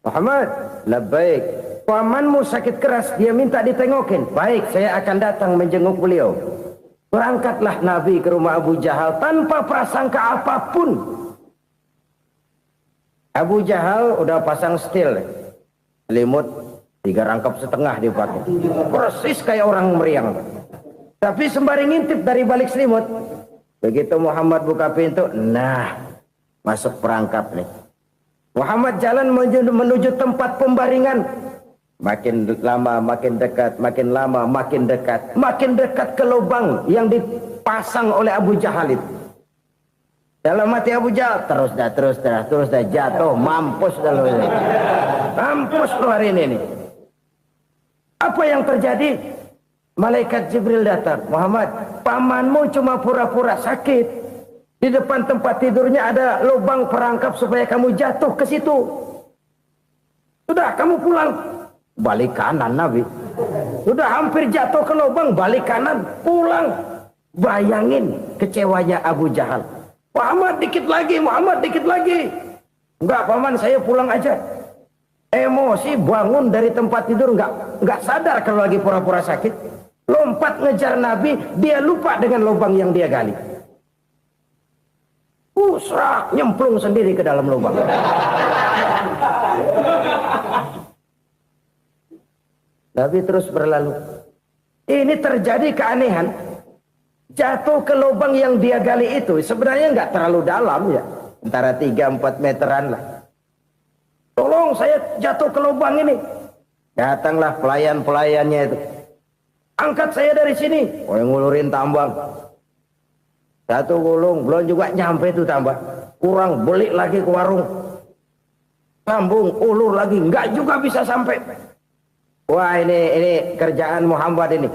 Muhammad, labbaik. Pamanmu sakit keras, dia minta ditengokin. Baik, saya akan datang menjenguk beliau. Berangkatlah Nabi ke rumah Abu Jahal tanpa prasangka apapun. Abu Jahal udah pasang setil, selimut 3 rangkap setengah dipakai. Persis kayak orang meriang. Tapi sembari ngintip dari balik selimut, begitu Muhammad buka pintu, nah masuk perangkap nih. Muhammad jalan menuju tempat pembaringan. Makin lama makin dekat, makin lama makin dekat. Makin dekat ke lubang yang dipasang oleh Abu Jahal itu. Dalam hati Abu Jahal, terus dah jatuh, mampus dah lo ini. Mampus lo hari ini nih. Apa yang terjadi? Malaikat Jibril datang. Muhammad, pamanmu cuma pura-pura sakit. Di depan tempat tidurnya ada lubang perangkap supaya kamu jatuh ke situ. Sudah, kamu pulang. Balik kanan Nabi. Sudah hampir jatuh ke lubang, balik kanan, pulang. Bayangin kecewanya Abu Jahal. Muhammad dikit lagi, Muhammad dikit lagi. Enggak, paman, saya pulang aja. Emosi bangun dari tempat tidur, enggak sadar kalau lagi pura-pura sakit. Lompat ngejar Nabi, dia lupa dengan lubang yang dia gali. Serak, nyemplung sendiri ke dalam lubang. Nabi terus berlalu. Ini terjadi keanehan. Jatuh ke lubang yang dia gali itu sebenarnya nggak terlalu dalam ya, antara 3-4 meteran lah. Tolong, saya jatuh ke lubang ini. Datanglah pelayan-pelayannya itu. Angkat saya dari sini. Oh, yang ngulurin tambang. Satu gulung, belum juga nyampe itu tambang. Kurang, beli lagi ke warung. Sambung, ulur lagi, nggak juga bisa sampai. Wah, ini kerjaan Muhammad ini.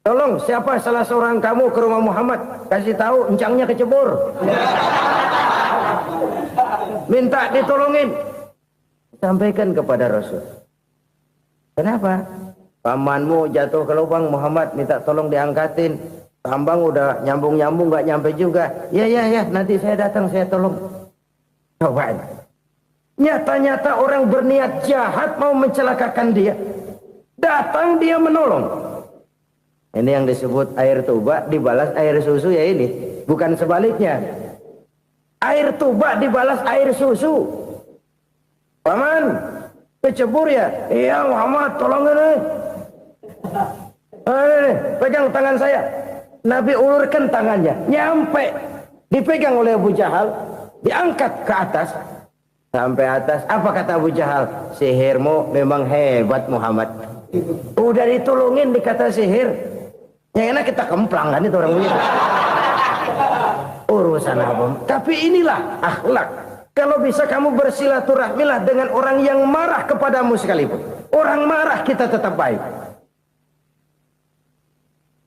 Tolong, siapa salah seorang kamu ke rumah Muhammad, kasih tahu encangnya kecebur. Minta ditolongin. Sampaikan kepada Rasul. Kenapa? Pamanmu jatuh ke lubang, Muhammad minta tolong diangkatin. Tambang udah nyambung-nyambung nggak nyampe juga. Ya, nanti saya datang, saya tolong. Coba. Nyata-nyata orang berniat jahat mau mencelakakan dia. Datang dia menolong. Ini yang disebut air tuba dibalas air susu ya ini. Bukan sebaliknya. Air tuba dibalas air susu. Paman, kecebur ya? Iya Muhammad, tolong ini. Pegang tangan saya. Nabi ulurkan tangannya. Nyampe. Dipegang oleh Abu Jahal. Diangkat ke atas. Sampai atas. Apa kata Abu Jahal? Sihirmu memang hebat Muhammad. Udah ditolongin dikata sihir. Yang enak kita kemplang kan itu orang begitu. Urusan apa? Tapi inilah akhlak. Kalau bisa kamu bersilaturahmilah dengan orang yang marah kepadamu sekalipun. Orang marah kita tetap baik.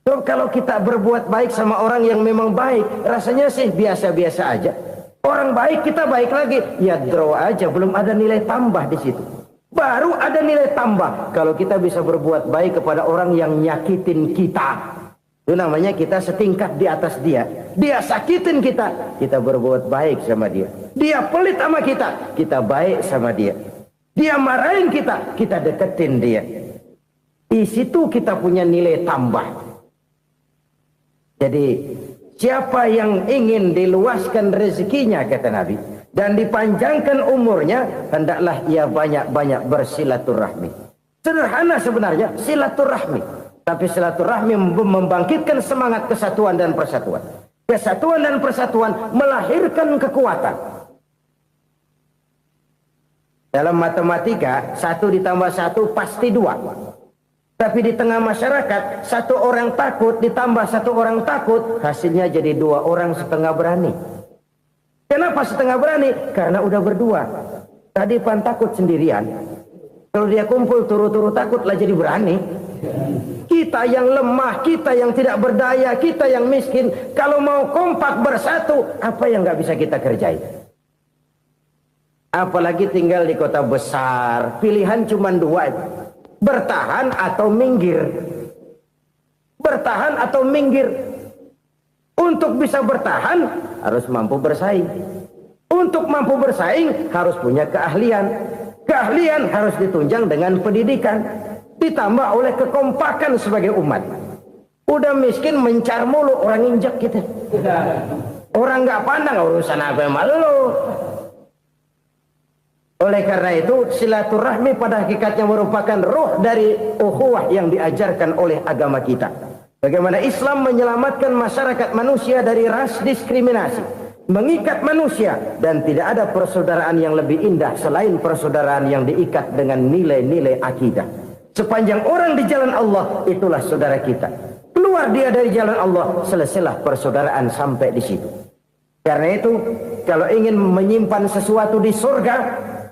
So, kalau kita berbuat baik sama orang yang memang baik, rasanya sih biasa-biasa aja. Orang baik kita baik lagi, ya draw aja, belum ada nilai tambah di situ. Baru ada nilai tambah kalau kita bisa berbuat baik kepada orang yang nyakitin kita. Itu namanya kita setingkat di atas dia. Dia sakitin kita, kita berbuat baik sama dia. Dia pelit sama kita, kita baik sama dia. Dia marahin kita, kita deketin dia. Di situ kita punya nilai tambah. Jadi siapa yang ingin diluaskan rezekinya kata Nabi dan dipanjangkan umurnya, hendaklah ia banyak-banyak bersilaturahmi. Sederhana sebenarnya silaturahmi. Tapi silaturahmi membangkitkan semangat kesatuan dan persatuan. Kesatuan dan persatuan melahirkan kekuatan. Dalam matematika, 1 ditambah 1 pasti 2. Tapi di tengah masyarakat, 1 orang takut ditambah 1 orang takut, hasilnya jadi 2 orang setengah berani. Kenapa setengah berani? Karena udah berdua. Tadi pan takut sendirian. Kalau dia kumpul turu-turu takutlah jadi berani. Kita yang lemah, kita yang tidak berdaya, kita yang miskin, kalau mau kompak bersatu, apa yang nggak bisa kita kerjain? Apalagi tinggal di kota besar, pilihan cuma 2, bertahan atau minggir. Bertahan atau minggir. Untuk bisa bertahan harus mampu bersaing. Untuk mampu bersaing harus punya keahlian. Keahlian harus ditunjang dengan pendidikan. Ditambah oleh kekompakan sebagai umat. Udah miskin mencar mulu, orang injek kita. Orang nggak pandang urusan apa yang malu. Oleh karena itu silaturahmi pada hakikatnya merupakan roh dari ukhuwah yang diajarkan oleh agama kita. Bagaimana Islam menyelamatkan masyarakat manusia dari ras diskriminasi, mengikat manusia, dan tidak ada persaudaraan yang lebih indah selain persaudaraan yang diikat dengan nilai-nilai akidah. Sepanjang orang di jalan Allah, itulah saudara kita. Keluar dia dari jalan Allah, selesailah persaudaraan sampai di situ. Karena itu, kalau ingin menyimpan sesuatu di surga,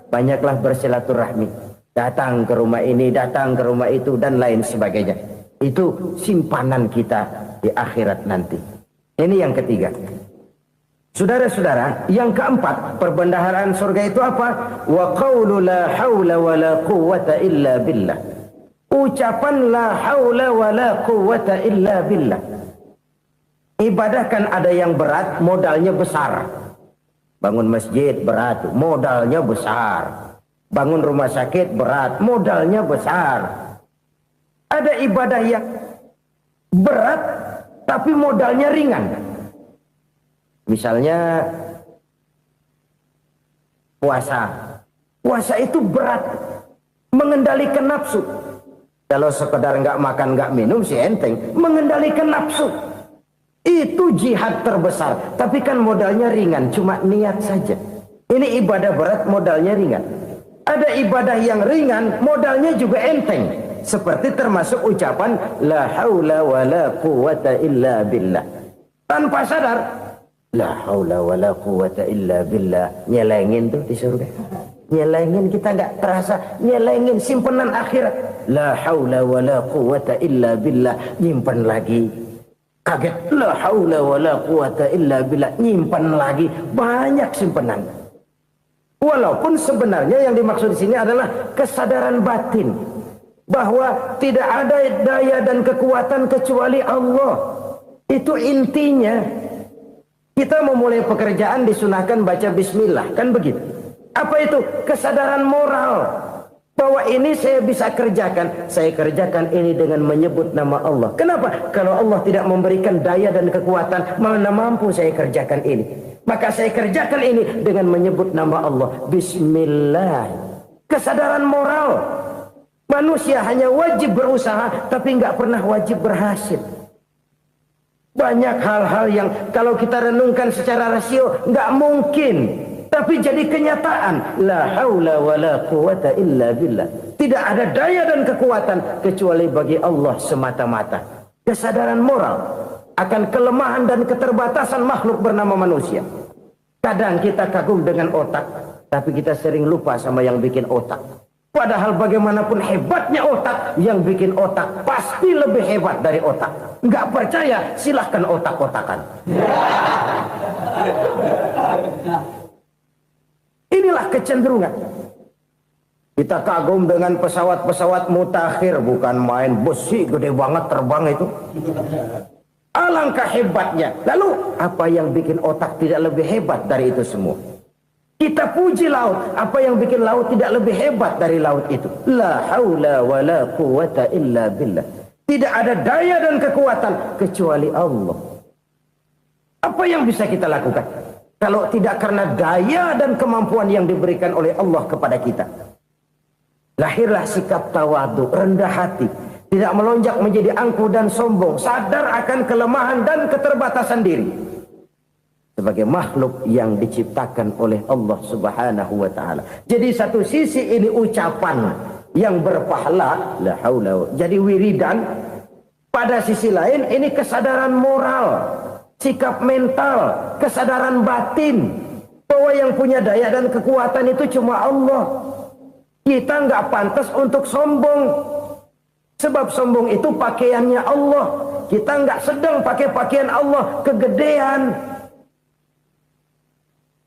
banyaklah bersilaturahmi. Datang ke rumah ini, datang ke rumah itu, dan lain sebagainya. Itu simpanan kita di akhirat nanti. Ini yang ketiga. Saudara-saudara, yang keempat, perbendaharaan surga itu apa? Wa qawlu la hawla wa la quwwata illa billah. Ucapan la haula wa la quwwata illa billah. Ibadah kan ada yang berat, modalnya besar. Bangun masjid berat, modalnya besar. Bangun rumah sakit berat, modalnya besar. Ada ibadah yang berat tapi modalnya ringan. Misalnya puasa. Puasa itu berat, mengendalikan nafsu. Kalau sekedar nggak makan nggak minum sih enteng, mengendalikan nafsu itu jihad terbesar. Tapi kan modalnya ringan, cuma niat saja. Ini ibadah berat, modalnya ringan. Ada ibadah yang ringan, modalnya juga enteng. Seperti termasuk ucapan la haula wa la quwwata illa billah. Tanpa sadar, la haula wa la quwwata illa billah, nyelengin tuh di surga. Nyelengin, kita nggak terasa, nyelengin simpenan akhirat. La haula wa la quwwata illa billah, nyimpan lagi. Kaget, la haula wa la quwwata illa billah, nyimpan lagi. Banyak simpenan. Walaupun sebenarnya yang dimaksud di sini adalah kesadaran batin bahwa tidak ada daya dan kekuatan kecuali Allah. Itu intinya. Kita memulai pekerjaan disunahkan baca bismillah, kan begitu. Apa itu? Kesadaran moral bahwa ini saya bisa kerjakan. Saya kerjakan ini dengan menyebut nama Allah. Kenapa? Kalau Allah tidak memberikan daya dan kekuatan, mana mampu saya kerjakan ini. Maka saya kerjakan ini dengan menyebut nama Allah. Bismillah. Kesadaran moral. Manusia hanya wajib berusaha, tapi nggak pernah wajib berhasil. Banyak hal-hal yang kalau kita renungkan secara rasio nggak mungkin, tapi jadi kenyataan. La haula wala quwata illa billah. Tidak ada daya dan kekuatan kecuali bagi Allah semata-mata. Kesadaran moral akan kelemahan dan keterbatasan makhluk bernama manusia. Kadang kita kagum dengan otak, tapi kita sering lupa sama yang bikin otak. Padahal bagaimanapun hebatnya otak, yang bikin otak pasti lebih hebat dari otak. Nggak percaya, silahkan otak-otakan. Inilah kecenderungan. Kita kagum dengan pesawat-pesawat mutakhir, bukan main besi gede banget terbang itu. Alangkah hebatnya. Lalu apa yang bikin otak tidak lebih hebat dari itu semua? Kita puji laut, apa yang bikin laut tidak lebih hebat dari laut itu? La haula wala quwata illa billah. Tidak ada daya dan kekuatan kecuali Allah. Apa yang bisa kita lakukan kalau tidak karena daya dan kemampuan yang diberikan oleh Allah kepada kita? Lahirlah sikap tawadu, rendah hati, tidak melonjak menjadi angkuh dan sombong, sadar akan kelemahan dan keterbatasan diri. Sebagai makhluk yang diciptakan oleh Allah Subhanahu wa ta'ala. Jadi satu sisi ini ucapan yang berpahala, la haula, jadi wiridan. Pada sisi lain ini kesadaran moral, sikap mental, kesadaran batin, bahwa yang punya daya dan kekuatan itu cuma Allah. Kita nggak pantas untuk sombong, sebab sombong itu pakaiannya Allah. Kita nggak sedang pakai pakaian Allah, kegedean.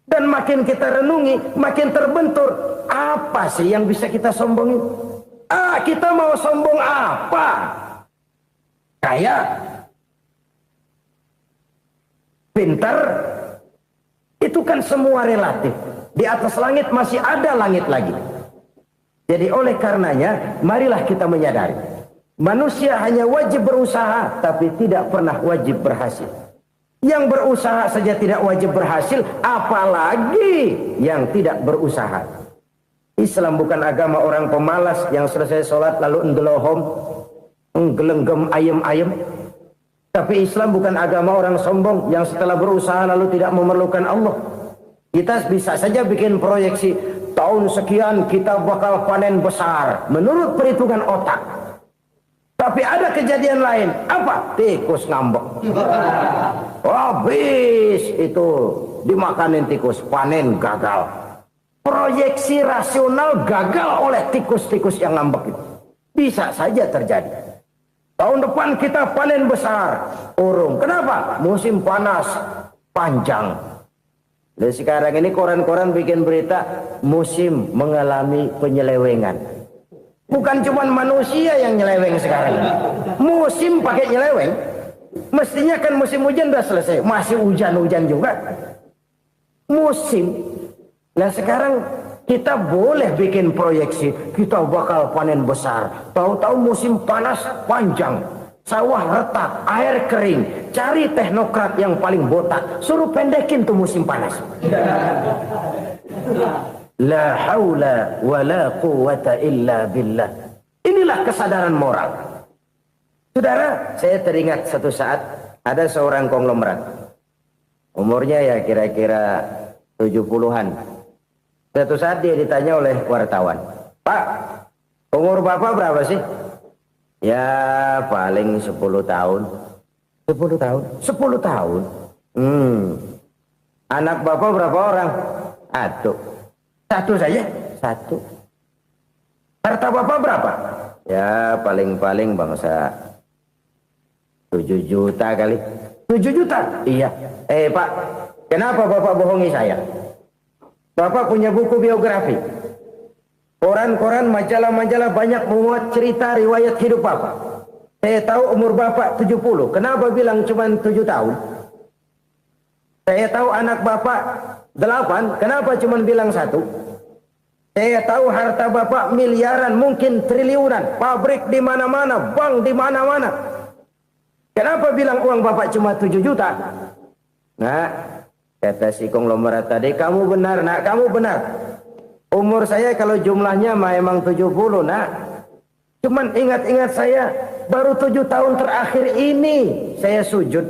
Dan makin kita renungi, makin terbentur. Apa sih yang bisa kita sombongin? Kita mau sombong apa? Kaya? Pintar? Itu kan semua relatif. Di atas langit masih ada langit lagi. Jadi oleh karenanya, marilah kita menyadari. Manusia hanya wajib berusaha, tapi tidak pernah wajib berhasil. Yang berusaha saja tidak wajib berhasil, apalagi yang tidak berusaha. Islam bukan agama orang pemalas yang selesai sholat lalu endelohom, nggelenggem ayem-ayem. Tapi Islam bukan agama orang sombong yang setelah berusaha lalu tidak memerlukan Allah. Kita bisa saja bikin proyeksi, tahun sekian kita bakal panen besar menurut perhitungan otak. Tapi ada kejadian lain. Apa? Tikus ngambek. Habis itu dimakanin tikus, panen gagal. Proyeksi rasional gagal oleh tikus-tikus yang ngambek itu. Bisa saja terjadi. Tahun depan kita panen besar, urung. Kenapa? Musim panas panjang. Dan sekarang ini koran-koran bikin berita musim mengalami penyelewengan. Bukan cuma manusia yang nyeleweng sekarang. Musim pakai nyeleweng. Mestinya kan musim hujan udah selesai, masih hujan-hujan juga. Musim. Nah sekarang kita boleh bikin proyeksi, kita bakal panen besar. Tahu-tahu musim panas panjang, sawah retak, air kering. Cari teknokrat yang paling botak, suruh pendekin tuh musim panas. La haula wala quwata illa billah. Inilah kesadaran moral. Saudara, saya teringat satu saat ada seorang konglomerat. Umurnya ya kira-kira 70-an. Suatu saat dia ditanya oleh wartawan, "Pak, umur Bapak berapa sih?" "Ya paling 10 tahun." 10 tahun? 10 tahun? Anak Bapak berapa orang? Satu saja? Satu. Harta Bapak berapa? Ya paling-paling bangsa 7 juta kali. 7 juta? Iya. Pak, kenapa Bapak bohongi saya? Bapak punya buku biografi. Koran-koran, majalah-majalah banyak memuat cerita riwayat hidup Bapak. Saya tahu umur Bapak 70. Kenapa bilang cuma 7 tahun? Saya tahu anak Bapak 8. Kenapa cuma bilang 1? Saya tahu harta bapak miliaran, mungkin triliunan, pabrik di mana-mana, bank di mana-mana. Kenapa bilang uang bapak cuma 7 juta? Nah, kata si konglomerat tadi, kamu benar nak, kamu benar. Umur saya kalau jumlahnya memang 70 nak. Cuman ingat-ingat saya, baru 7 tahun terakhir ini saya sujud.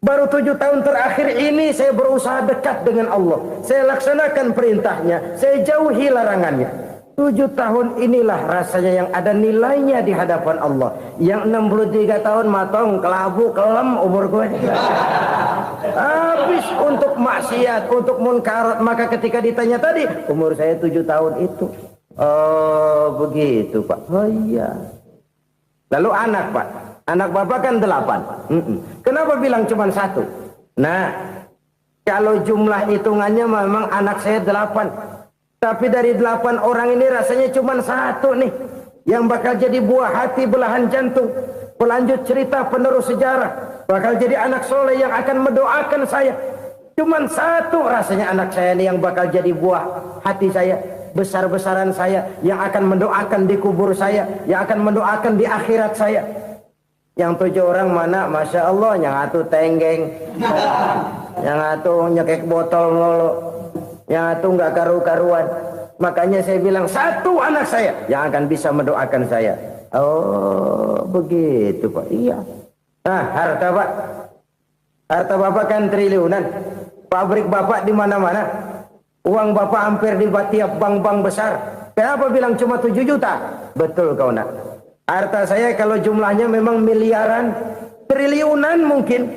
Baru 7 tahun terakhir ini saya berusaha dekat dengan Allah. Saya laksanakan perintahnya, saya jauhi larangannya. 7 tahun inilah rasanya yang ada nilainya di hadapan Allah. Yang 63 tahun matong, kelabu, kelem umur gue. Habis untuk maksiat, untuk munkarat. Maka ketika ditanya tadi, umur saya 7 tahun itu. Oh begitu Pak. Oh iya. Lalu anak Pak. Anak bapak kan 8. Kenapa bilang cuma 1? Nah, kalau jumlah hitungannya memang anak saya 8. Tapi dari 8 orang ini rasanya cuma 1 nih. Yang bakal jadi buah hati, belahan jantung. Pelanjut cerita, penerus sejarah. Bakal jadi anak soleh yang akan mendoakan saya. Cuma 1 rasanya anak saya ini yang bakal jadi buah hati saya. Besar-besaran saya. Yang akan mendoakan di kubur saya. Yang akan mendoakan di akhirat saya. Yang 7 orang mana, Masya Allah, yang atu tenggeng, yang atu nyekek botol mulu, yang atu nggak karu-karuan. Makanya saya bilang 1 anak saya yang akan bisa mendoakan saya. Oh begitu Pak. Iya. Nah harta Pak, harta bapak kan triliunan, pabrik bapak di mana-mana, uang bapak hampir di tiap bank-bank besar. Kenapa bilang cuma 7 juta? Betul kau nak. Harta saya kalau jumlahnya memang miliaran, triliunan mungkin.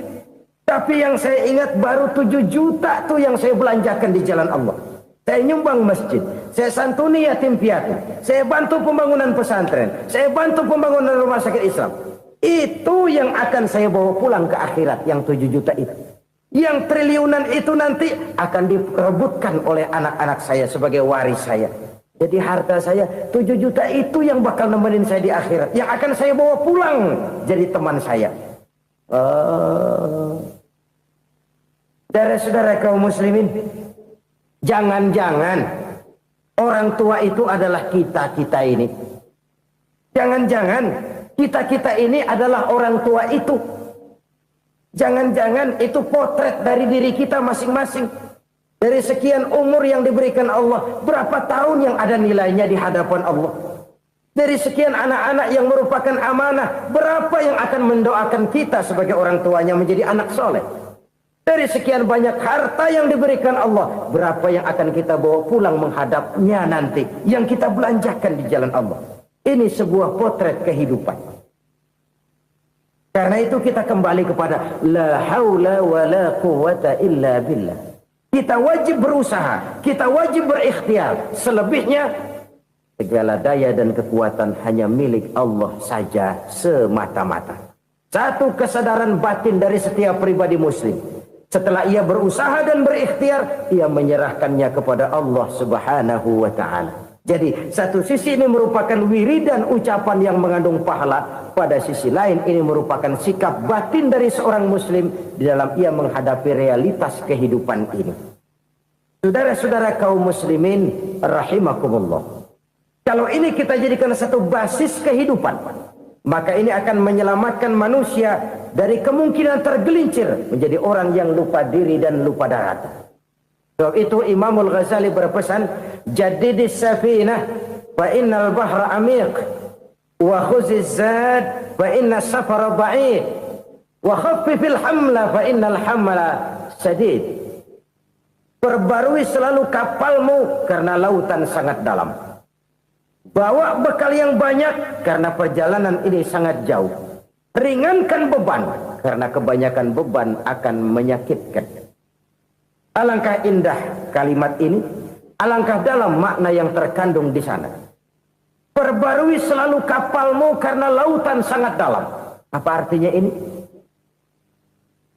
Tapi yang saya ingat baru 7 juta tuh yang saya belanjakan di jalan Allah. Saya nyumbang masjid, saya santuni yatim piatu, saya bantu pembangunan pesantren, saya bantu pembangunan rumah sakit Islam. Itu yang akan saya bawa pulang ke akhirat, yang 7 juta itu. Yang triliunan itu nanti akan diperebutkan oleh anak-anak saya sebagai waris saya. Jadi harta saya 7 juta itu yang bakal nemenin saya di akhirat. Yang akan saya bawa pulang jadi teman saya. Saudara-saudara kaum muslimin, jangan-jangan orang tua itu adalah kita-kita ini. Jangan-jangan kita-kita ini adalah orang tua itu. Jangan-jangan itu potret dari diri kita masing-masing. Dari sekian umur yang diberikan Allah, berapa tahun yang ada nilainya di hadapan Allah? Dari sekian anak-anak yang merupakan amanah, berapa yang akan mendoakan kita sebagai orang tuanya menjadi anak soleh? Dari sekian banyak harta yang diberikan Allah, berapa yang akan kita bawa pulang menghadapnya nanti, yang kita belanjakan di jalan Allah? Ini sebuah potret kehidupan. Karena itu kita kembali kepada la haula wa la quwata illa billah. Kita wajib berusaha, kita wajib berikhtiar. Selebihnya, segala daya dan kekuatan hanya milik Allah saja semata-mata. Satu kesadaran batin dari setiap pribadi muslim. Setelah ia berusaha dan berikhtiar, ia menyerahkannya kepada Allah Subhanahu wa ta'ala. Jadi, satu sisi ini merupakan wiridan ucapan yang mengandung pahala. Pada sisi lain, ini merupakan sikap batin dari seorang muslim di dalam ia menghadapi realitas kehidupan ini. Saudara-saudara kaum muslimin rahimakumullah. Kalau ini kita jadikan satu basis kehidupan, maka ini akan menyelamatkan manusia dari kemungkinan tergelincir menjadi orang yang lupa diri dan lupa darat. Sebab itu Imamul Ghazali berpesan, jaddidis safinah fa innal bahra amiq wa khuziz zad fa inna safara ba'id wa khaffifil hamla fa innal hamla sadid. Perbarui selalu kapalmu karena lautan sangat dalam. Bawa bekal yang banyak karena perjalanan ini sangat jauh. Ringankan beban karena kebanyakan beban akan menyakitkan. Alangkah indah kalimat ini, alangkah dalam makna yang terkandung di sana. Perbarui selalu kapalmu karena lautan sangat dalam. Apa artinya ini?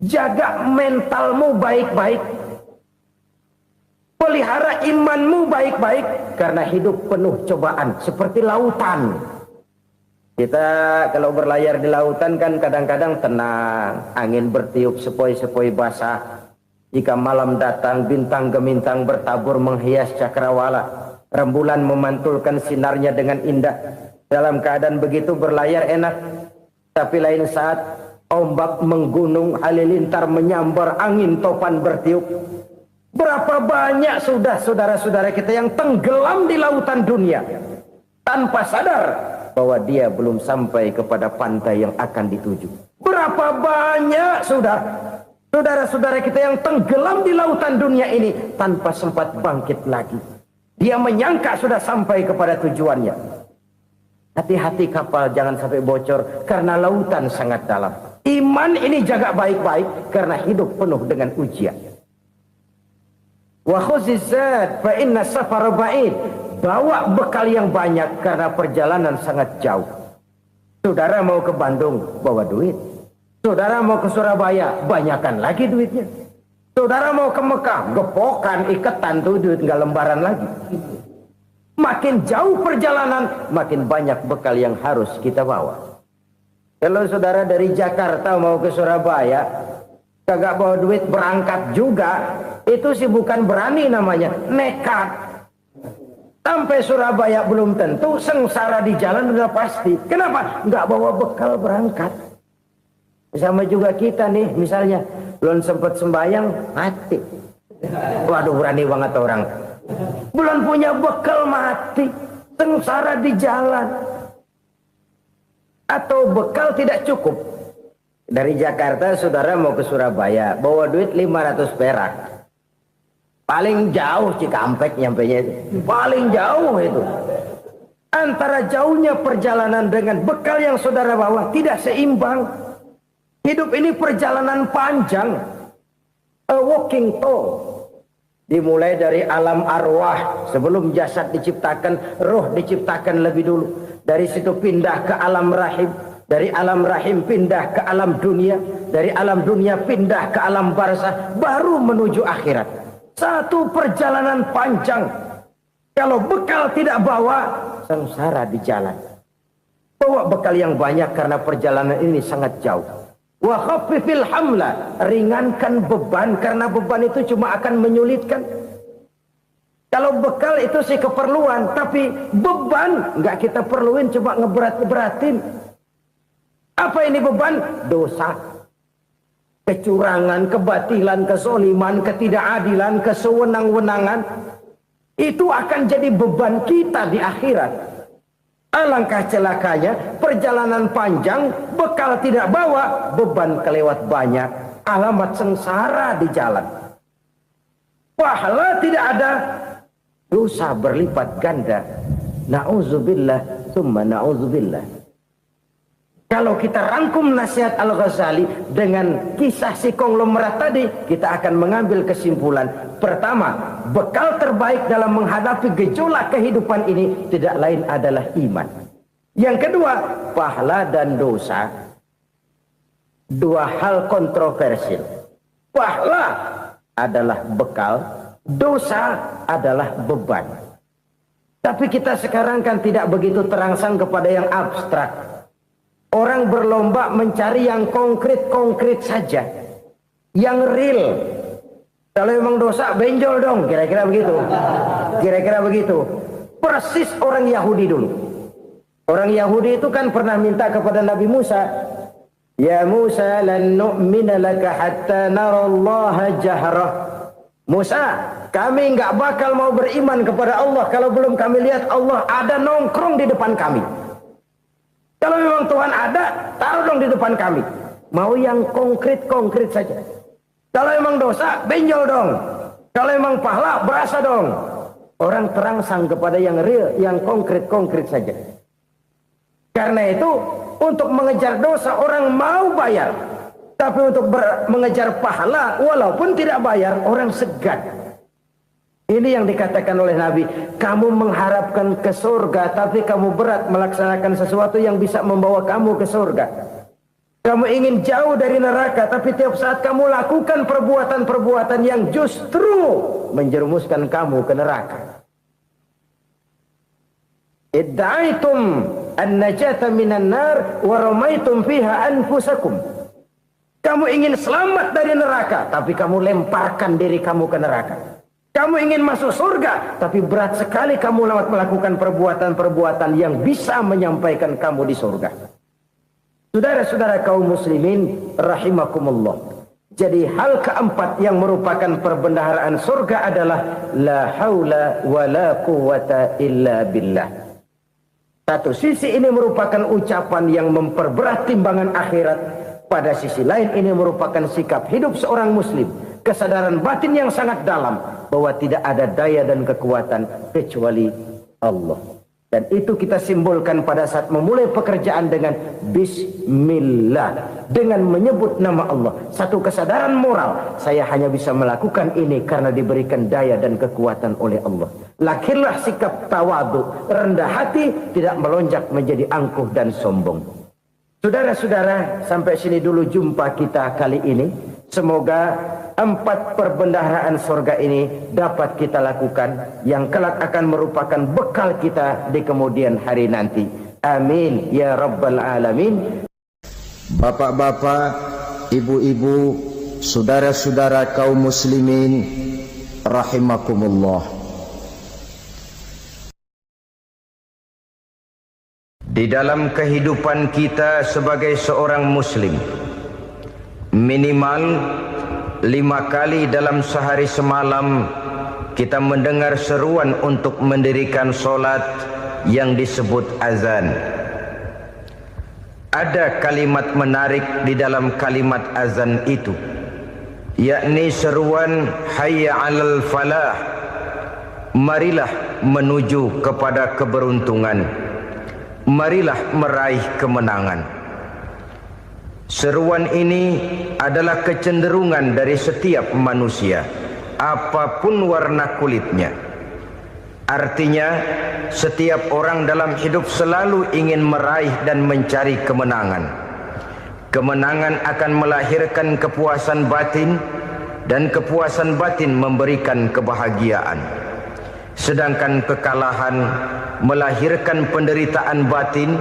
Jaga mentalmu baik-baik. Pelihara imanmu baik-baik karena hidup penuh cobaan seperti lautan. Kita kalau berlayar di lautan kan kadang-kadang tenang, angin bertiup sepoi-sepoi basah. Jika malam datang bintang gemintang bertabur menghias cakrawala. Rembulan memantulkan sinarnya dengan indah. Dalam keadaan begitu berlayar enak. Tapi lain saat ombak menggunung, halilintar menyambar, angin topan bertiup. Berapa banyak sudah saudara-saudara kita yang tenggelam di lautan dunia tanpa sadar bahwa dia belum sampai kepada pantai yang akan dituju. Berapa banyak sudah saudara-saudara kita yang tenggelam di lautan dunia ini tanpa sempat bangkit lagi. Dia menyangka sudah sampai kepada tujuannya. Hati-hati kapal jangan sampai bocor karena lautan sangat dalam. Iman ini jaga baik-baik karena hidup penuh dengan ujian. Wa khuzizat fa inna safara ba'id. Bawa bekal yang banyak karena perjalanan sangat jauh. Saudara mau ke Bandung, bawa duit. Saudara mau ke Surabaya, banyakan lagi duitnya. Saudara mau ke Mekah, gepokan, iketan tuh duit nggak lembaran lagi. Makin jauh perjalanan, makin banyak bekal yang harus kita bawa. Kalau saudara dari Jakarta mau ke Surabaya, kagak bawa duit berangkat juga, itu sih bukan berani namanya, nekat. Sampai Surabaya belum tentu, sengsara di jalan udah pasti. Kenapa? Nggak bawa bekal berangkat. Sama juga kita nih, misalnya belum sempat sembahyang, mati. Waduh, berani banget orang. Belum punya bekal, mati. Sengsara di jalan. Atau bekal tidak cukup. Dari Jakarta saudara mau ke Surabaya, bawa duit 500 perak. Paling jauh Cikampek nyampenya itu. Paling jauh itu. Antara jauhnya perjalanan dengan bekal yang saudara bawa tidak seimbang. Hidup ini perjalanan panjang. A walking tour. Dimulai dari alam arwah. Sebelum jasad diciptakan, roh diciptakan lebih dulu. Dari situ pindah ke alam rahim. Dari alam rahim pindah ke alam dunia. Dari alam dunia pindah ke alam barzah. Baru menuju akhirat. Satu perjalanan panjang. Kalau bekal tidak bawa, sengsara di jalan. Bawa bekal yang banyak karena perjalanan ini sangat jauh. Wa khaffifil hamla, ringankan beban karena beban itu cuma akan menyulitkan. Kalau bekal itu sih keperluan, tapi beban nggak kita perluin, cuma ngeberat-beratin. Apa ini beban? Dosa. Kecurangan, kebatilan, kezoliman, ketidakadilan, kesewenang-wenangan. Itu akan jadi beban kita di akhirat. Alangkah celakanya, perjalanan panjang, bekal tidak bawa, beban kelewat banyak. Alamat sengsara di jalan. Pahala tidak ada, dosa berlipat ganda. Na'udzubillah, summa na'udzubillah. Kalau kita rangkum nasihat Al-Ghazali dengan kisah si konglomerat tadi, kita akan mengambil kesimpulan. Pertama, bekal terbaik dalam menghadapi gejolak kehidupan ini tidak lain adalah iman. Yang kedua, pahala dan dosa. Dua hal kontroversial. Pahala adalah bekal, dosa adalah beban. Tapi kita sekarang kan tidak begitu terangsang kepada yang abstrak. Orang berlomba mencari yang konkret-konkret saja. Yang real. Kalau memang dosa, benjol dong. Kira-kira begitu. Kira-kira begitu. Persis orang Yahudi dulu. Orang Yahudi itu kan pernah minta kepada Nabi Musa. Ya Musa lan nu'mina laka hatta narallaha jahrah. Musa, kami nggak bakal mau beriman kepada Allah kalau belum kami lihat Allah ada nongkrong di depan kami. Kalau memang Tuhan ada, taruh dong di depan kami. Mau yang konkret-konkret saja. Kalau memang dosa, benjol dong. Kalau memang pahala, berasa dong. Orang terangsang kepada yang real, yang konkret-konkret saja. Karena itu, untuk mengejar dosa, orang mau bayar. Tapi untuk mengejar pahala, walaupun tidak bayar, orang segan. Ini yang dikatakan oleh Nabi, kamu mengharapkan ke surga, tapi kamu berat melaksanakan sesuatu yang bisa membawa kamu ke surga. Kamu ingin jauh dari neraka, tapi tiap saat kamu lakukan perbuatan-perbuatan yang justru menjerumuskan kamu ke neraka. Idda'aitum an-najata minan nar wa ramaitum fiha anfusakum. Kamu ingin selamat dari neraka, tapi kamu lemparkan diri kamu ke neraka. Kamu ingin masuk surga, tapi berat sekali kamu melakukan perbuatan-perbuatan yang bisa menyampaikan kamu di surga. Saudara-saudara kaum muslimin rahimakumullah. Jadi hal keempat yang merupakan perbendaharaan surga adalah la haula wa la quwwata illa billah. Satu sisi ini merupakan ucapan yang memperberat timbangan akhirat. Pada sisi lain ini merupakan sikap hidup seorang muslim. Kesadaran batin yang sangat dalam bahwa tidak ada daya dan kekuatan kecuali Allah. Dan itu kita simbolkan pada saat memulai pekerjaan dengan Bismillah, dengan menyebut nama Allah. Satu kesadaran moral, saya hanya bisa melakukan ini karena diberikan daya dan kekuatan oleh Allah. Lahirlah sikap tawadu, rendah hati, tidak melonjak menjadi angkuh dan sombong. Saudara-saudara, sampai sini dulu jumpa kita kali ini. Semoga 4 perbendaharaan surga ini dapat kita lakukan, yang kelak akan merupakan bekal kita di kemudian hari nanti. Amin ya rabbal alamin. Bapak-bapak, ibu-ibu, saudara-saudara kaum muslimin rahimakumullah. Di dalam kehidupan kita sebagai seorang muslim, minimal 5 kali dalam sehari semalam kita mendengar seruan untuk mendirikan solat yang disebut azan. Ada kalimat menarik di dalam kalimat azan itu, yakni seruan hayya 'alal falah, marilah menuju kepada keberuntungan, marilah meraih kemenangan. Seruan ini adalah kecenderungan dari setiap manusia, apapun warna kulitnya. Artinya, setiap orang dalam hidup selalu ingin meraih dan mencari kemenangan. Kemenangan akan melahirkan kepuasan batin, dan kepuasan batin memberikan kebahagiaan. Sedangkan kekalahan melahirkan penderitaan batin,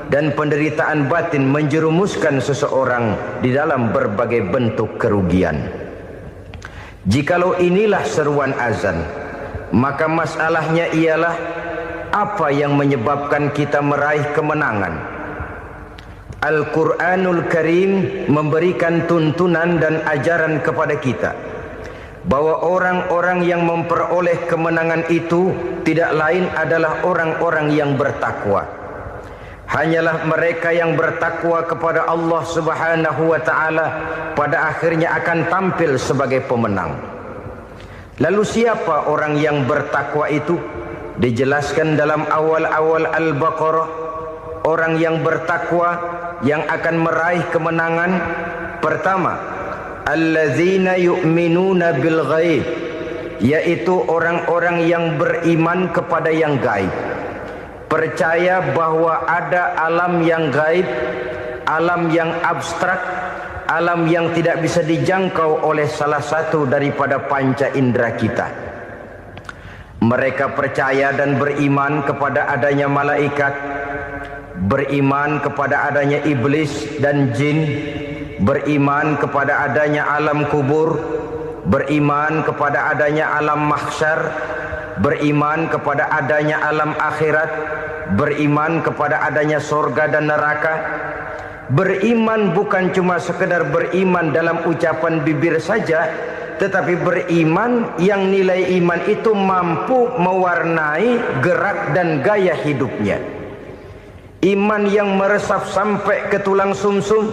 dan penderitaan batin menjerumuskan seseorang di dalam berbagai bentuk kerugian. Jikalau inilah seruan azan, maka masalahnya ialah apa yang menyebabkan kita meraih kemenangan. Al-Quranul Karim memberikan tuntunan dan ajaran kepada kita bahwa orang-orang yang memperoleh kemenangan itu tidak lain adalah orang-orang yang bertakwa. Hanyalah mereka yang bertakwa kepada Allah Subhanahu wa ta'ala pada akhirnya akan tampil sebagai pemenang. Lalu siapa orang yang bertakwa itu? Dijelaskan dalam awal-awal Al-Baqarah, orang yang bertakwa yang akan meraih kemenangan. Pertama, allazina yu'minuna bil ghaib, yaitu orang-orang yang beriman kepada yang gaib. Percaya bahwa ada alam yang gaib, alam yang abstrak, alam yang tidak bisa dijangkau oleh salah satu daripada panca indera kita. Mereka percaya dan beriman kepada adanya malaikat, beriman kepada adanya iblis dan jin, beriman kepada adanya alam kubur, beriman kepada adanya alam mahsyar, beriman kepada adanya alam akhirat, beriman kepada adanya surga dan neraka. Beriman bukan cuma sekedar beriman dalam ucapan bibir saja, tetapi beriman yang nilai iman itu mampu mewarnai gerak dan gaya hidupnya. Iman yang meresap sampai ke tulang sumsum,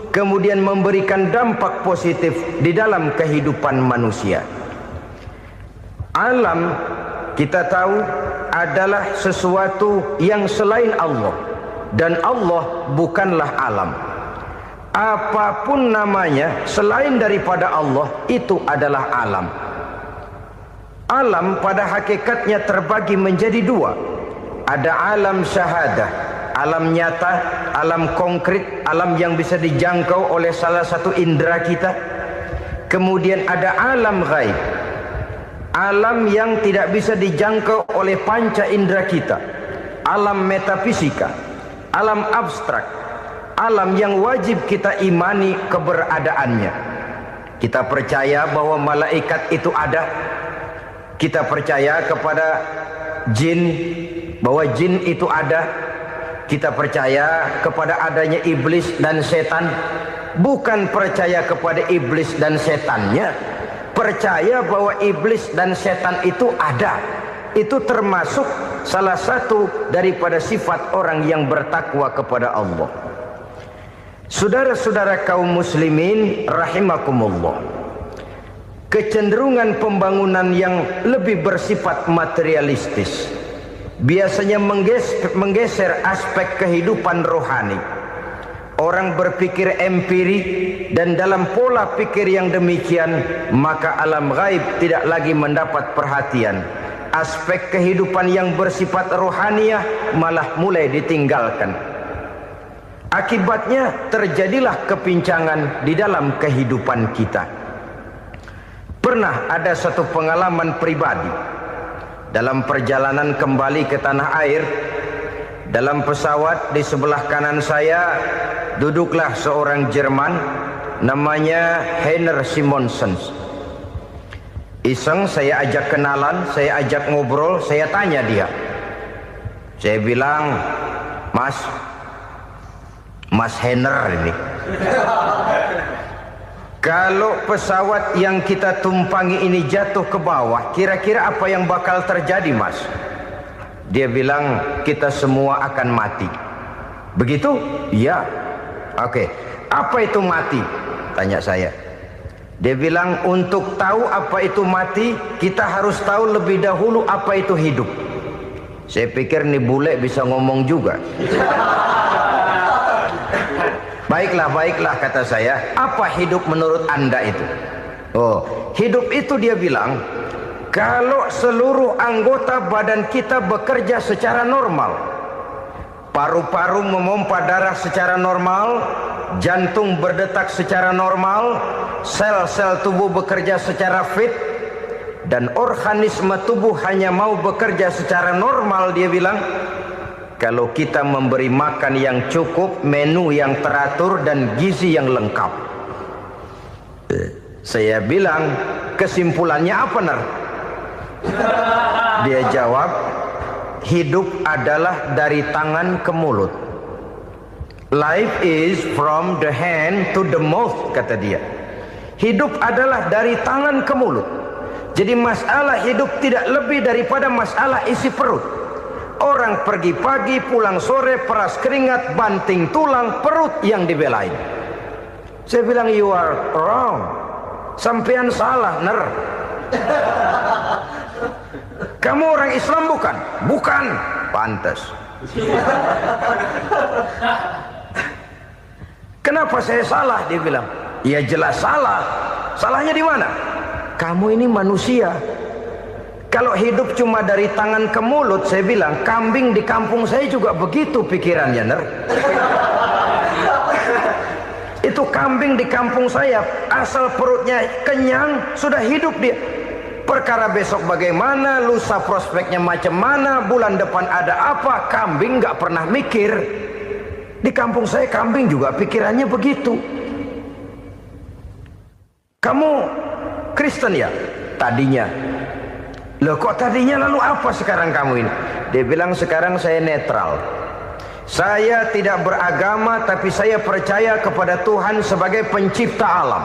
kemudian memberikan dampak positif di dalam kehidupan manusia. Alam, kita tahu, adalah sesuatu yang selain Allah, dan Allah bukanlah alam. Apapun namanya selain daripada Allah, itu adalah alam. Alam pada hakikatnya terbagi menjadi 2. Ada alam syahadah, alam nyata, alam konkret, alam yang bisa dijangkau oleh salah satu indera kita. Kemudian ada alam ghaib, alam yang tidak bisa dijangkau oleh panca indera kita, alam metafisika, alam abstrak, alam yang wajib kita imani keberadaannya. Kita percaya bahwa malaikat itu ada, Kita percaya kepada jin, bahwa jin itu ada. Kita percaya kepada adanya iblis dan setan. Bukan percaya kepada iblis dan setannya, percaya bahwa iblis dan setan itu ada. Itu termasuk salah satu daripada sifat orang yang bertakwa kepada Allah. Saudara-saudara kaum muslimin rahimakumullah, kecenderungan pembangunan yang lebih bersifat materialistis biasanya menggeser aspek kehidupan rohani. Orang berpikir empiri, dan dalam pola pikir yang demikian maka alam gaib tidak lagi mendapat perhatian. Aspek kehidupan yang bersifat rohaniah malah mulai ditinggalkan. Akibatnya terjadilah kepincangan di dalam kehidupan kita. Pernah ada satu pengalaman pribadi dalam perjalanan kembali ke tanah air. Dalam pesawat di sebelah kanan saya duduklah seorang Jerman namanya Heiner Simonsen. Iseng saya ajak kenalan, saya ajak ngobrol, saya tanya dia. Saya bilang, Mas Heiner ini, kalau pesawat yang kita tumpangi ini jatuh ke bawah, kira-kira apa yang bakal terjadi, Mas? Dia bilang, kita semua akan mati. Begitu? Iya. Oke. Apa itu mati? Tanya saya. Dia bilang, untuk tahu apa itu mati, kita harus tahu lebih dahulu apa itu hidup. Saya pikir nih bule bisa ngomong juga. Baiklah kata saya. Apa hidup menurut Anda itu? Oh, hidup itu dia bilang, kalau seluruh anggota badan kita bekerja secara normal, paru-paru memompa darah secara normal, jantung berdetak secara normal, sel-sel tubuh bekerja secara fit, dan organisme tubuh hanya mau bekerja secara normal, dia bilang, kalau kita memberi makan yang cukup, menu yang teratur, dan gizi yang lengkap. Saya bilang, kesimpulannya apa, Ner? Dia jawab, hidup adalah dari tangan ke mulut. Life is from the hand to the mouth, kata dia. Hidup adalah dari tangan ke mulut. Jadi masalah hidup tidak lebih daripada masalah isi perut. Orang pergi pagi, pulang sore, peras keringat, banting tulang, perut yang dibelain. Saya bilang, you are wrong. Sampean salah, Ner. Kamu orang Islam bukan? Bukan. Pantas. Kenapa saya salah? Dia bilang, ya jelas salah. Salahnya di mana? Kamu ini manusia. Kalau hidup cuma dari tangan ke mulut, saya bilang, kambing di kampung saya juga begitu pikirannya, Ner. Itu kambing di kampung saya, asal perutnya kenyang, sudah hidup dia. Perkara besok bagaimana, lusa prospeknya macam mana, bulan depan ada apa, kambing nggak pernah mikir. Di kampung saya kambing juga pikirannya begitu. Kamu Kristen ya? Tadinya. Loh kok tadinya, lalu apa sekarang kamu ini? Dia bilang, sekarang saya netral. Saya tidak beragama, tapi saya percaya kepada Tuhan sebagai pencipta alam.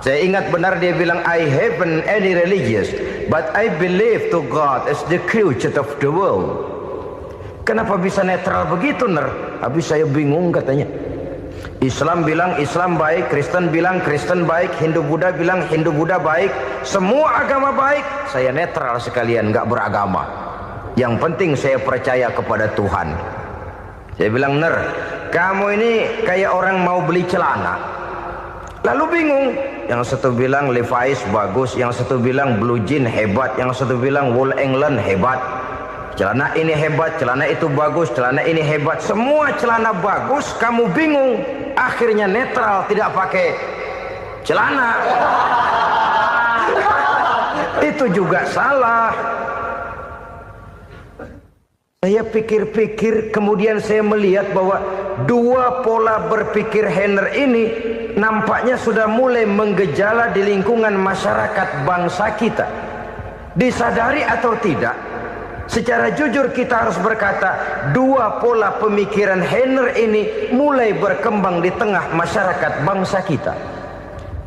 Saya ingat benar dia bilang, I haven't any religious, but I believe to God as the creator of the world. Kenapa bisa netral begitu, Ner? Habis saya bingung katanya. Islam bilang Islam baik, Kristen bilang Kristen baik, Hindu Buddha bilang Hindu Buddha baik, semua agama baik. Saya netral sekalian, nggak beragama. Yang penting saya percaya kepada Tuhan. Saya bilang, Ner, kamu ini kayak orang mau beli celana, lalu bingung. Yang satu bilang Levi's bagus, yang satu bilang Blue Jean hebat, yang satu bilang Wool England hebat. Celana ini hebat, celana itu bagus, celana ini hebat, semua celana bagus, kamu bingung. Akhirnya netral, tidak pakai celana. Itu juga salah. Saya pikir-pikir, kemudian saya melihat bahwa dua pola berpikir Heiner ini nampaknya sudah mulai menggejala di lingkungan masyarakat bangsa kita. Disadari atau tidak, secara jujur kita harus berkata, dua pola pemikiran Henner ini mulai berkembang di tengah masyarakat bangsa kita.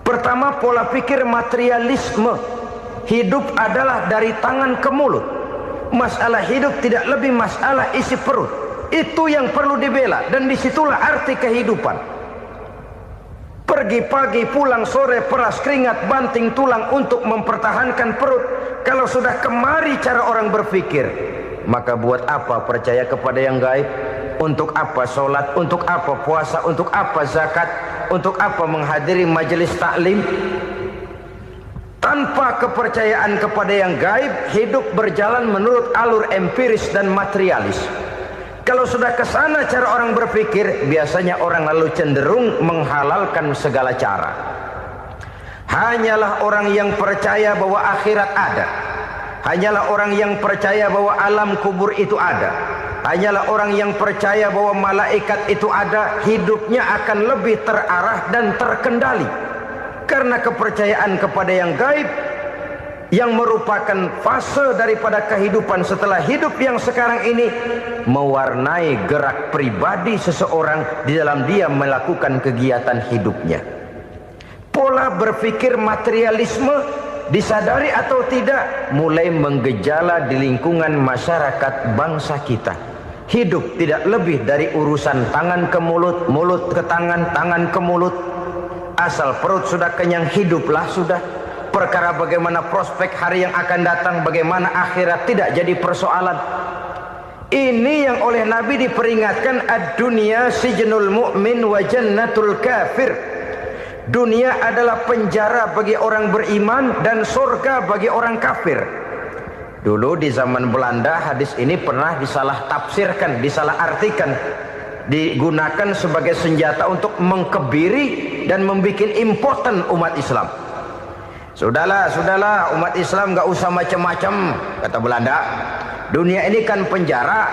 Pertama, pola pikir materialisme. Hidup adalah dari tangan ke mulut. Masalah hidup tidak lebih masalah isi perut. Itu yang perlu dibela, dan disitulah arti kehidupan. Pergi pagi, pulang sore, peras keringat, banting tulang untuk mempertahankan perut. Kalau sudah kemari cara orang berpikir, maka buat apa percaya kepada yang gaib? Untuk apa sholat? Untuk apa puasa? Untuk apa zakat? Untuk apa menghadiri majelis taklim? Tanpa kepercayaan kepada yang gaib, hidup berjalan menurut alur empiris dan materialis. Kalau sudah ke sana cara orang berpikir, biasanya orang lalu cenderung menghalalkan segala cara. Hanyalah orang yang percaya bahwa akhirat ada. Hanyalah orang yang percaya bahwa alam kubur itu ada. Hanyalah orang yang percaya bahwa malaikat itu ada, hidupnya akan lebih terarah dan terkendali. Karena kepercayaan kepada yang gaib, yang merupakan fase daripada kehidupan setelah hidup yang sekarang ini, mewarnai gerak pribadi seseorang di dalam dia melakukan kegiatan hidupnya. Pola berpikir materialisme, disadari atau tidak, mulai menggejala di lingkungan masyarakat bangsa kita. Hidup tidak lebih dari urusan tangan ke mulut, mulut ke tangan, tangan ke mulut. Asal perut sudah kenyang, hiduplah sudah. Perkara bagaimana prospek hari yang akan datang, bagaimana akhirat, tidak jadi persoalan. Ini yang oleh Nabi diperingatkan, ad-dunya sijnul mu'min wa jannatul kafir. Dunia adalah penjara bagi orang beriman dan surga bagi orang kafir. Dulu di zaman Belanda hadis ini pernah disalah tafsirkan, disalah artikan, digunakan sebagai senjata untuk mengkebiri dan membuat impoten umat Islam. Sudahlah, umat Islam gak usah macam-macam, kata Belanda. Dunia ini kan penjara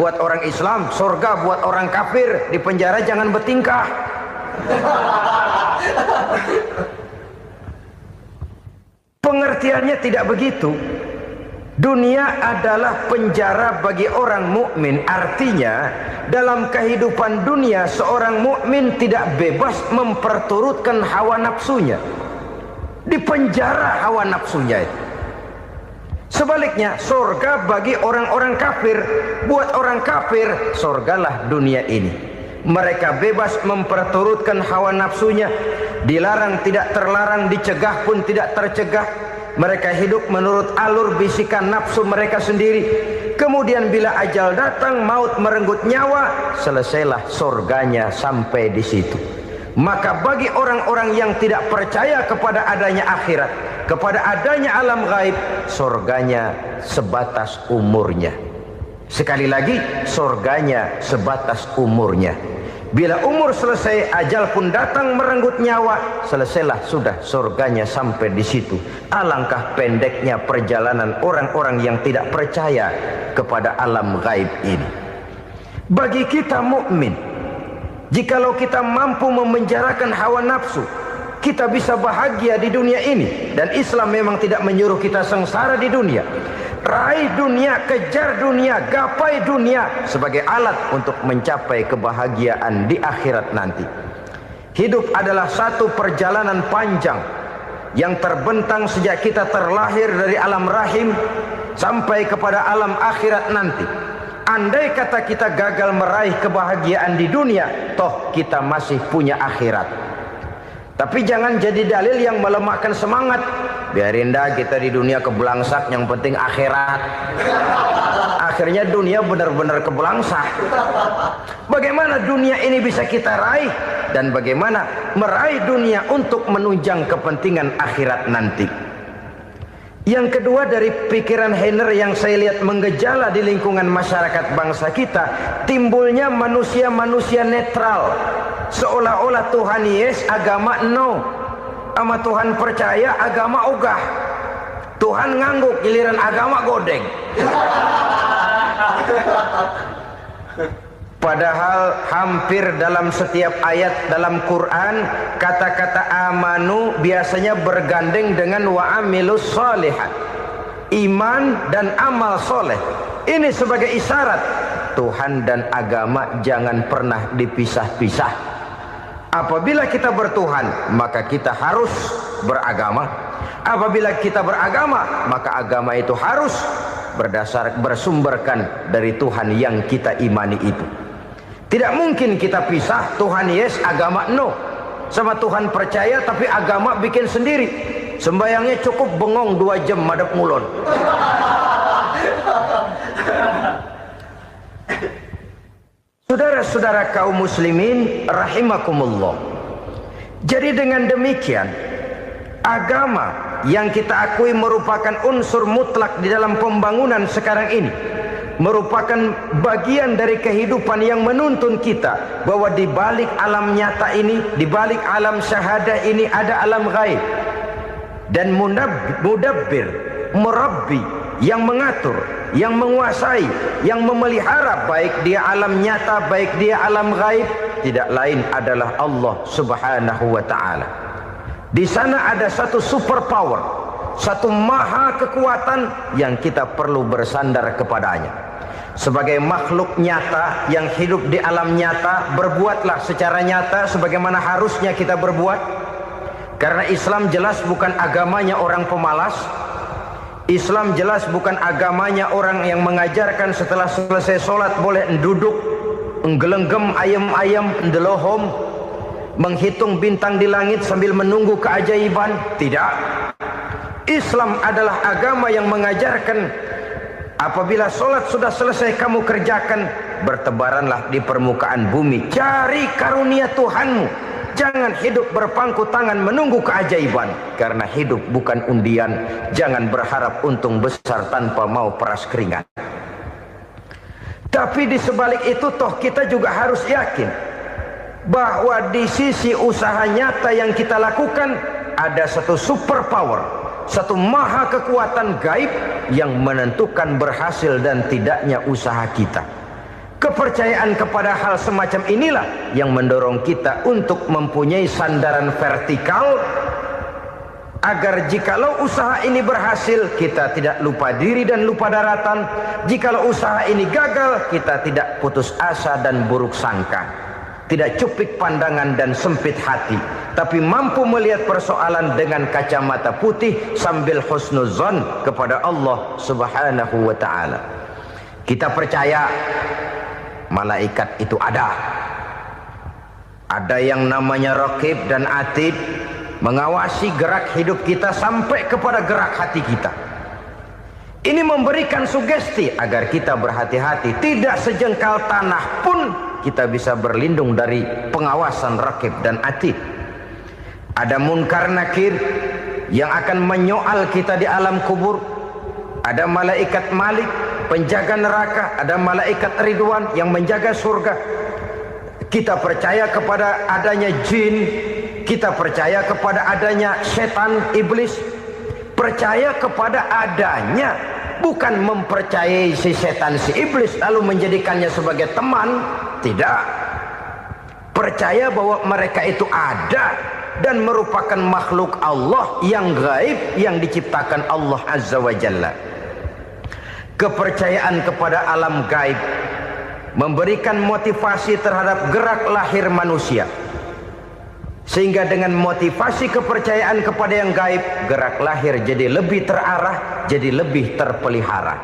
buat orang Islam, surga buat orang kafir. Di penjara jangan bertingkah. Pengertiannya tidak begitu. Dunia adalah penjara bagi orang mukmin. Artinya dalam kehidupan dunia seorang mukmin tidak bebas memperturutkan hawa nafsunya. Di penjara hawa nafsunya itu. Sebaliknya, surga bagi orang-orang kafir. Buat orang kafir, surgalah dunia ini. Mereka bebas memperturutkan hawa nafsunya. Dilarang tidak terlarang, dicegah pun tidak tercegah. Mereka hidup menurut alur bisikan nafsu mereka sendiri. Kemudian bila ajal datang, maut merenggut nyawa, selesailah surganya sampai di situ. Maka bagi orang-orang yang tidak percaya kepada adanya akhirat, kepada adanya alam gaib, surganya sebatas umurnya. Sekali lagi, surganya sebatas umurnya. Bila umur selesai, ajal pun datang merenggut nyawa, selesailah sudah surganya sampai di situ. Alangkah pendeknya perjalanan orang-orang yang tidak percaya kepada alam gaib ini. Bagi kita mukmin, jikalau kita mampu memenjarakan hawa nafsu, kita bisa bahagia di dunia ini. Dan Islam memang tidak menyuruh kita sengsara di dunia. Raih dunia, kejar dunia, gapai dunia sebagai alat untuk mencapai kebahagiaan di akhirat nanti. Hidup adalah satu perjalanan panjang yang terbentang sejak kita terlahir dari alam rahim sampai kepada alam akhirat nanti. Andai kata kita gagal meraih kebahagiaan di dunia, toh kita masih punya akhirat. Tapi jangan jadi dalil yang melemahkan semangat. Biarin dah kita di dunia kebelangsak, yang penting akhirat. Akhirnya dunia benar-benar kebelangsak. Bagaimana dunia ini bisa kita raih, dan bagaimana meraih dunia untuk menunjang kepentingan akhirat nanti. Yang kedua dari pikiran Henner yang saya lihat menggejala di lingkungan masyarakat bangsa kita, timbulnya manusia-manusia netral. Seolah-olah Tuhan yes, agama no. Sama Tuhan percaya, agama ogah. Tuhan ngangguk, giliran agama godeng. Padahal hampir dalam setiap ayat dalam Quran, kata-kata amanu biasanya bergandeng dengan wa amilus shalihat. iman dan amal soleh. Ini sebagai isyarat Tuhan dan agama jangan pernah dipisah-pisah. Apabila kita bertuhan, maka kita harus beragama. Apabila kita beragama, maka agama itu harus bersumberkan dari Tuhan yang kita imani itu. Tidak mungkin kita pisah, Tuhan yes, agama no. Sama Tuhan percaya tapi agama bikin sendiri. Sembayangnya cukup bengong 2 jam madep mulon. Saudara-saudara kaum muslimin rahimakumullah. Jadi dengan demikian, agama yang kita akui merupakan unsur mutlak di dalam pembangunan sekarang ini, merupakan bagian dari kehidupan yang menuntun kita bahwa di balik alam nyata ini, di balik alam syahadah ini ada alam gaib. Dan mudabbir, murabbi, yang mengatur, yang menguasai, yang memelihara baik dia alam nyata, baik dia alam gaib, tidak lain adalah Allah Subhanahu wa ta'ala. Di sana ada satu super power, satu maha kekuatan yang kita perlu bersandar kepadanya. Sebagai makhluk nyata yang hidup di alam nyata, berbuatlah secara nyata sebagaimana harusnya kita berbuat. Karena Islam jelas bukan agamanya orang pemalas. Islam jelas bukan agamanya orang yang mengajarkan setelah selesai sholat boleh duduk, nggelenggem ayam-ayam, ndelohom, menghitung bintang di langit sambil menunggu keajaiban. Tidak. Islam adalah agama yang mengajarkan apabila sholat sudah selesai kamu kerjakan, bertebaranlah di permukaan bumi, cari karunia Tuhanmu. Jangan hidup berpangku tangan menunggu keajaiban. Karena hidup bukan undian. Jangan berharap untung besar tanpa mau peras keringat. Tapi di sebalik itu toh kita juga harus yakin bahwa di sisi usaha nyata yang kita lakukan ada satu super power, satu maha kekuatan gaib yang menentukan berhasil dan tidaknya usaha kita. Kepercayaan kepada hal semacam inilah yang mendorong kita untuk mempunyai sandaran vertikal, agar jikalau usaha ini berhasil, kita tidak lupa diri dan lupa daratan. Jikalau usaha ini gagal, kita tidak putus asa dan buruk sangka, tidak cupik pandangan dan sempit hati, tapi mampu melihat persoalan dengan kacamata putih sambil husnuzon kepada Allah Subhanahu wa ta'ala. Kita percaya malaikat itu ada. Ada yang namanya raqib dan atid, mengawasi gerak hidup kita sampai kepada gerak hati kita. Ini memberikan sugesti agar kita berhati-hati. Tidak sejengkal tanah pun kita bisa berlindung dari pengawasan raqib dan atid. Ada munkar nakir yang akan menyoal kita di alam kubur. Ada malaikat Malik, penjaga neraka. Ada malaikat Ridwan yang menjaga surga. Kita percaya kepada adanya jin, kita percaya kepada adanya setan, iblis. Percaya kepada adanya, bukan mempercayai si setan, si iblis lalu menjadikannya sebagai teman. Tidak. Percaya bahwa mereka itu ada dan merupakan makhluk Allah yang gaib yang diciptakan Allah Azza wa Jalla. Kepercayaan kepada alam gaib memberikan motivasi terhadap gerak lahir manusia, sehingga dengan motivasi kepercayaan kepada yang gaib, gerak lahir jadi lebih terarah, jadi lebih terpelihara.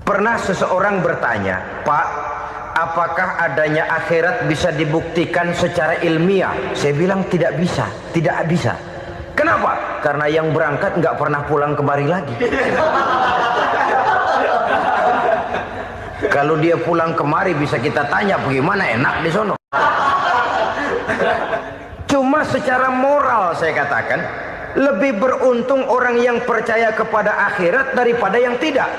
Pernah seseorang bertanya, "Pak, apakah adanya akhirat bisa dibuktikan secara ilmiah?" Saya bilang tidak bisa, tidak bisa. Kenapa? Karena yang berangkat nggak pernah pulang kemari lagi. Kalau dia pulang kemari bisa kita tanya bagaimana enak di sono. Cuma secara moral saya katakan, lebih beruntung orang yang percaya kepada akhirat daripada yang tidak.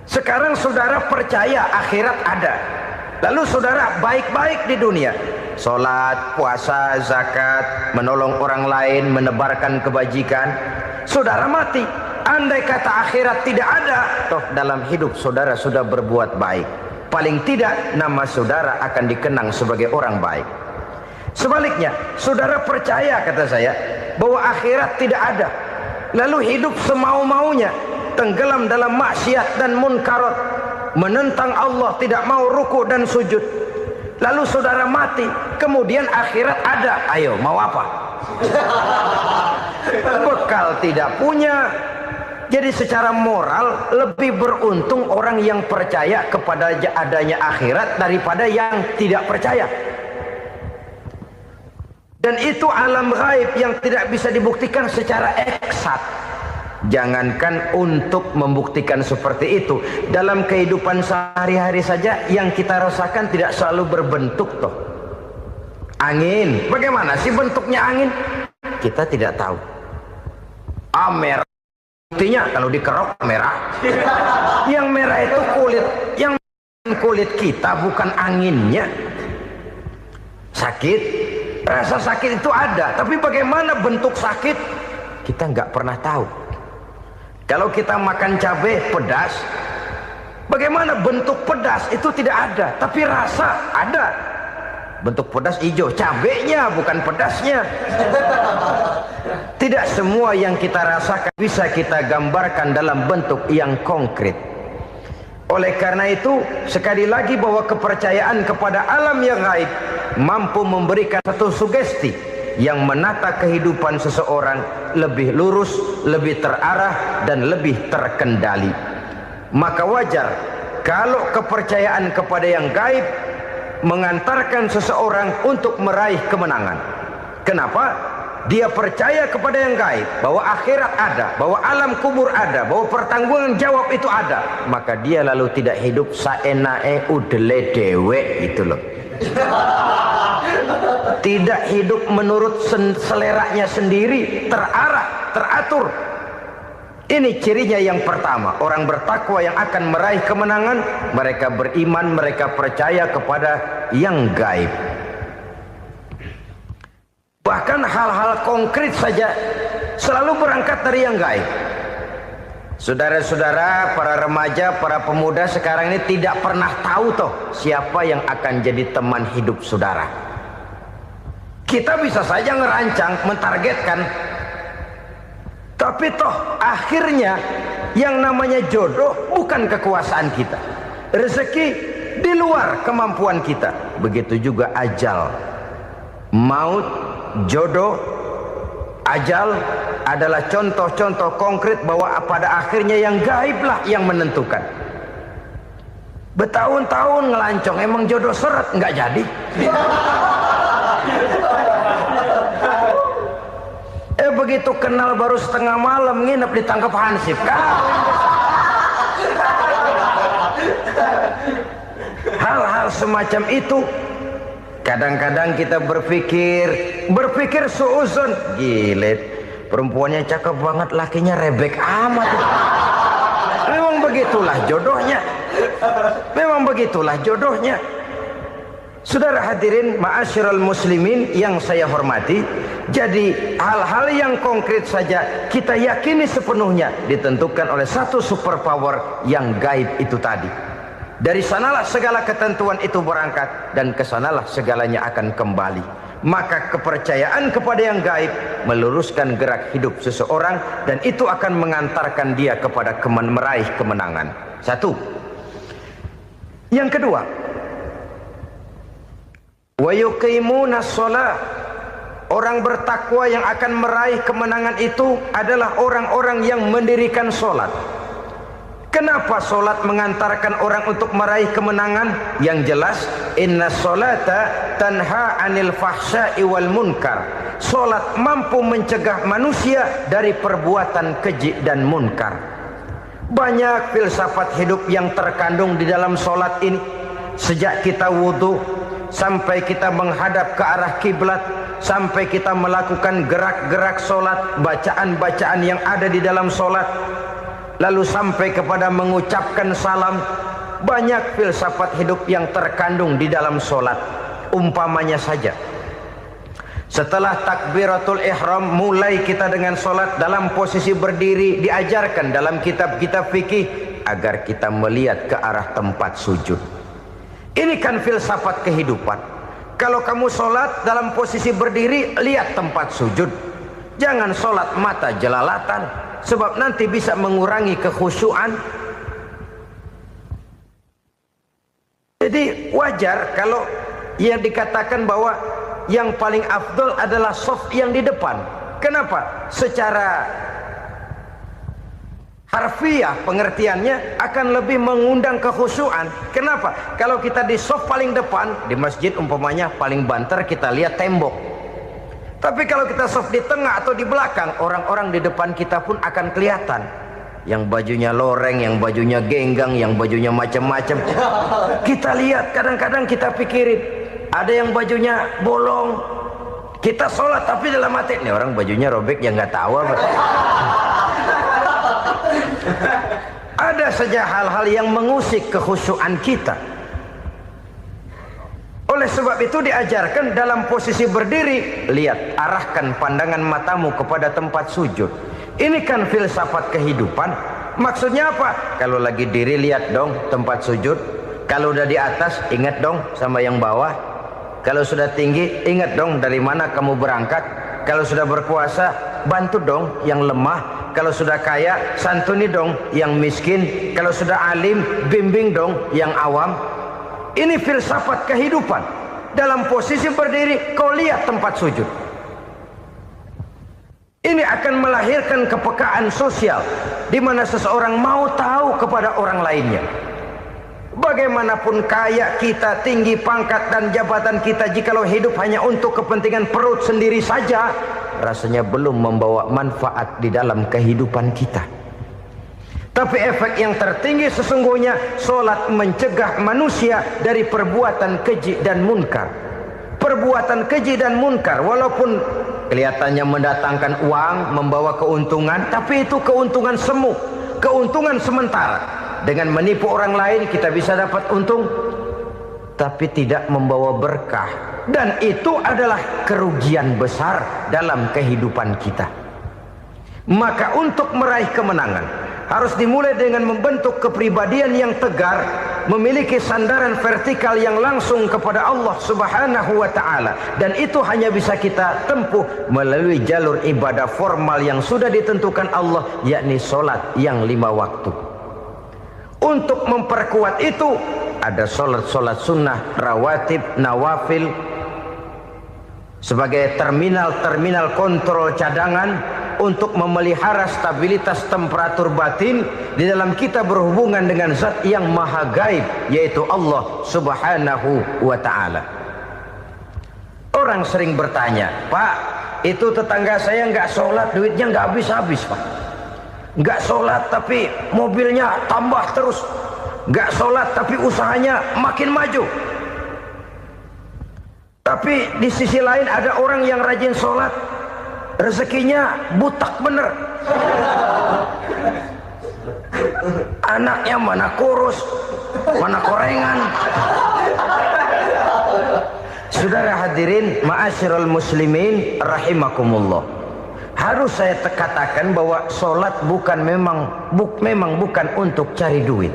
Sekarang saudara percaya akhirat ada, lalu saudara baik-baik di dunia, sholat, puasa, zakat, menolong orang lain, menebarkan kebajikan. Saudara mati, andai kata akhirat tidak ada, toh dalam hidup saudara sudah berbuat baik. Paling tidak nama saudara akan dikenang sebagai orang baik. Sebaliknya, saudara percaya, kata saya, bahwa akhirat tidak ada, lalu hidup semau-maunya, tenggelam dalam maksiat dan munkarat, menentang Allah, tidak mau ruku dan sujud. Lalu saudara mati, kemudian akhirat ada, ayo mau apa? Bekal tidak punya. Jadi secara moral lebih beruntung orang yang percaya kepada adanya akhirat daripada yang tidak percaya. Dan itu alam gaib yang tidak bisa dibuktikan secara eksat. Jangankan untuk membuktikan seperti itu, dalam kehidupan sehari-hari saja yang kita rasakan tidak selalu berbentuk toh. Angin, bagaimana sih bentuknya angin? Kita tidak tahu. Merah, buktinya kalau dikerok merah. Yang merah itu kulit, yang kulit kita bukan anginnya. Sakit, rasa sakit itu ada, tapi bagaimana bentuk sakit kita nggak pernah tahu. Kalau kita makan cabai pedas, bagaimana bentuk pedas itu tidak ada, tapi rasa ada. Bentuk pedas hijau, cabenya bukan pedasnya. Tidak semua yang kita rasakan bisa kita gambarkan dalam bentuk yang konkret. Oleh karena itu, sekali lagi bahwa kepercayaan kepada alam yang gaib mampu memberikan satu sugesti yang menata kehidupan seseorang lebih lurus, lebih terarah, dan lebih terkendali. Maka wajar kalau kepercayaan kepada yang gaib mengantarkan seseorang untuk meraih kemenangan. Kenapa? Dia percaya kepada yang gaib, bahwa akhirat ada, bahwa alam kubur ada, bahwa pertanggungan jawab itu ada. Maka dia lalu tidak hidup saenae udele dewe, itu loh. Tidak hidup menurut seleranya sendiri, terarah, teratur. Ini cirinya yang pertama. Orang bertakwa yang akan meraih kemenangan, mereka beriman, mereka percaya kepada yang gaib. Bahkan hal-hal konkret saja selalu berangkat dari yang gaib. Saudara-saudara, para remaja, para pemuda sekarang ini tidak pernah tahu toh siapa yang akan jadi teman hidup saudara. Kita bisa saja ngerancang, mentargetkan, tapi toh akhirnya yang namanya jodoh bukan kekuasaan kita. Rezeki di luar kemampuan kita. Begitu juga ajal. Maut, jodoh, ajal adalah contoh-contoh konkret bahwa pada akhirnya yang gaiblah yang menentukan. Bertahun-tahun ngelancong, emang jodoh seret nggak jadi. Begitu kenal baru setengah malam nginep ditangkap hansip kan. Hal-hal semacam itu kadang-kadang kita berpikir suuzon, gile, perempuannya cakep banget, lakinya rebek amat. Memang begitulah jodohnya. Memang begitulah jodohnya. Saudara hadirin ma'asyiral muslimin yang saya hormati, jadi hal-hal yang konkret saja kita yakini sepenuhnya ditentukan oleh satu superpower yang gaib itu tadi. Dari sanalah segala ketentuan itu berangkat dan kesanalah segalanya akan kembali. Maka kepercayaan kepada yang gaib meluruskan gerak hidup seseorang dan itu akan mengantarkan dia kepada meraih kemenangan. Satu. Yang kedua, wa yuqimuna shalah. Orang bertakwa yang akan meraih kemenangan itu adalah orang-orang yang mendirikan sholat. Kenapa sholat mengantarkan orang untuk meraih kemenangan? Yang jelas, inna sholata tanha anil fahsya'i wal munkar. Sholat mampu mencegah manusia dari perbuatan keji dan munkar. Banyak filsafat hidup yang terkandung di dalam sholat ini. Sejak kita wudhu sampai kita menghadap ke arah kiblat, sampai kita melakukan gerak-gerak sholat, bacaan-bacaan yang ada di dalam sholat, lalu sampai kepada mengucapkan salam. Banyak filsafat hidup yang terkandung di dalam sholat. Umpamanya saja, setelah takbiratul ihram mulai kita dengan sholat dalam posisi berdiri, diajarkan dalam kitab-kitab fikih agar kita melihat ke arah tempat sujud. Ini kan filsafat kehidupan. Kalau kamu sholat dalam posisi berdiri, lihat tempat sujud. Jangan sholat mata jelalatan, sebab nanti bisa mengurangi kekhusyuan. Jadi wajar kalau yang dikatakan bahwa yang paling afdol adalah shaf yang di depan. Kenapa? Secara harfiah pengertiannya akan lebih mengundang kekhusyuan. Kenapa? Kalau kita di shaf paling depan di masjid umpamanya paling banter kita lihat tembok. Tapi kalau kita shaf di tengah atau di belakang, orang-orang di depan kita pun akan kelihatan. Yang bajunya loreng, yang bajunya genggang, yang bajunya macam-macam. Kita lihat, kadang-kadang kita pikirin, ada yang bajunya bolong. Kita sholat tapi dalam hati, nih orang bajunya robek yang nggak tahu apa. Ada saja hal-hal yang mengusik kekhusyuan kita. Oleh sebab itu diajarkan dalam posisi berdiri, lihat, arahkan pandangan matamu kepada tempat sujud. Ini kan filsafat kehidupan. Maksudnya apa? Kalau lagi diri lihat dong tempat sujud. Kalau udah di atas ingat dong sama yang bawah. Kalau sudah tinggi ingat dong dari mana kamu berangkat. Kalau sudah berkuasa bantu dong yang lemah. Kalau sudah kaya santuni dong yang miskin. Kalau sudah alim bimbing dong yang awam. Ini filsafat kehidupan. Dalam posisi berdiri kau lihat tempat sujud. Ini akan melahirkan kepekaan sosial di mana seseorang mau tahu kepada orang lainnya. Bagaimanapun kaya kita, tinggi pangkat dan jabatan kita, jikalau hidup hanya untuk kepentingan perut sendiri saja, rasanya belum membawa manfaat di dalam kehidupan kita. Tapi efek yang tertinggi sesungguhnya, sholat mencegah manusia dari perbuatan keji dan munkar. Perbuatan keji dan munkar walaupun kelihatannya mendatangkan uang, membawa keuntungan, tapi itu keuntungan semu, keuntungan sementara. Dengan menipu orang lain kita bisa dapat untung, tapi tidak membawa berkah. Dan itu adalah kerugian besar dalam kehidupan kita. Maka untuk meraih kemenangan harus dimulai dengan membentuk kepribadian yang tegar, memiliki sandaran vertikal yang langsung kepada Allah Subhanahu wa ta'ala. Dan itu hanya bisa kita tempuh melalui jalur ibadah formal yang sudah ditentukan Allah, yakni sholat yang 5 waktu. Untuk memperkuat itu ada sholat-sholat sunnah, rawatib, nawafil sebagai terminal-terminal kontrol cadangan untuk memelihara stabilitas temperatur batin di dalam kita berhubungan dengan zat yang maha gaib, yaitu Allah Subhanahu wa ta'ala. Orang sering bertanya, Pak, itu tetangga saya nggak sholat, duitnya nggak habis-habis, Pak. Nggak sholat tapi mobilnya tambah terus. Nggak sholat tapi usahanya makin maju. Tapi di sisi lain ada orang yang rajin sholat, rezekinya butak bener. Anaknya mana kurus, mana korengan. Saudara hadirin ma'asyiral muslimin rahimakumullah, harus saya katakan bahwa sholat memang bukan untuk cari duit.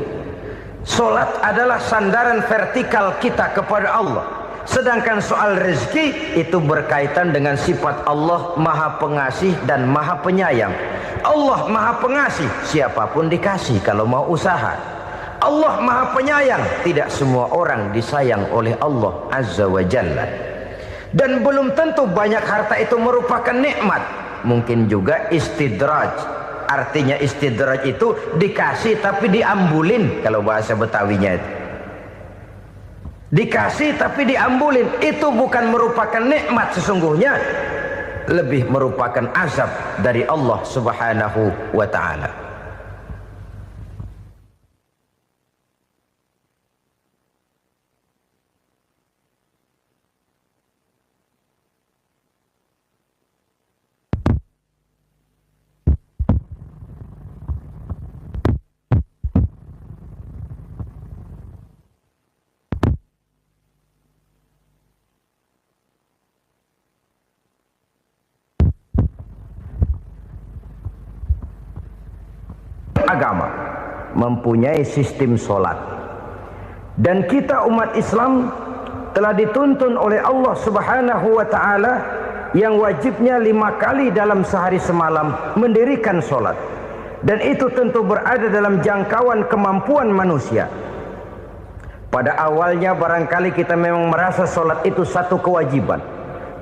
Sholat adalah sandaran vertikal kita kepada Allah. Sedangkan soal rezeki itu berkaitan dengan sifat Allah maha pengasih dan maha penyayang. Allah maha pengasih, siapapun dikasih kalau mau usaha. Allah maha penyayang, tidak semua orang disayang oleh Allah Azza wa Jalla. Dan belum tentu banyak harta itu merupakan nikmat. Mungkin juga istidraj. Artinya istidraj itu dikasih tapi diambulin, kalau bahasa Betawinya itu. Dikasih tapi diambulin, itu bukan merupakan nikmat sesungguhnya, lebih merupakan azab dari Allah Subhanahu wa ta'ala. Agama mempunyai sistem sholat, dan kita umat Islam telah dituntun oleh Allah Subhanahu wa ta'ala yang wajibnya 5 kali dalam sehari semalam mendirikan solat, dan itu tentu berada dalam jangkauan kemampuan manusia. Pada awalnya barangkali kita memang merasa solat itu satu kewajiban,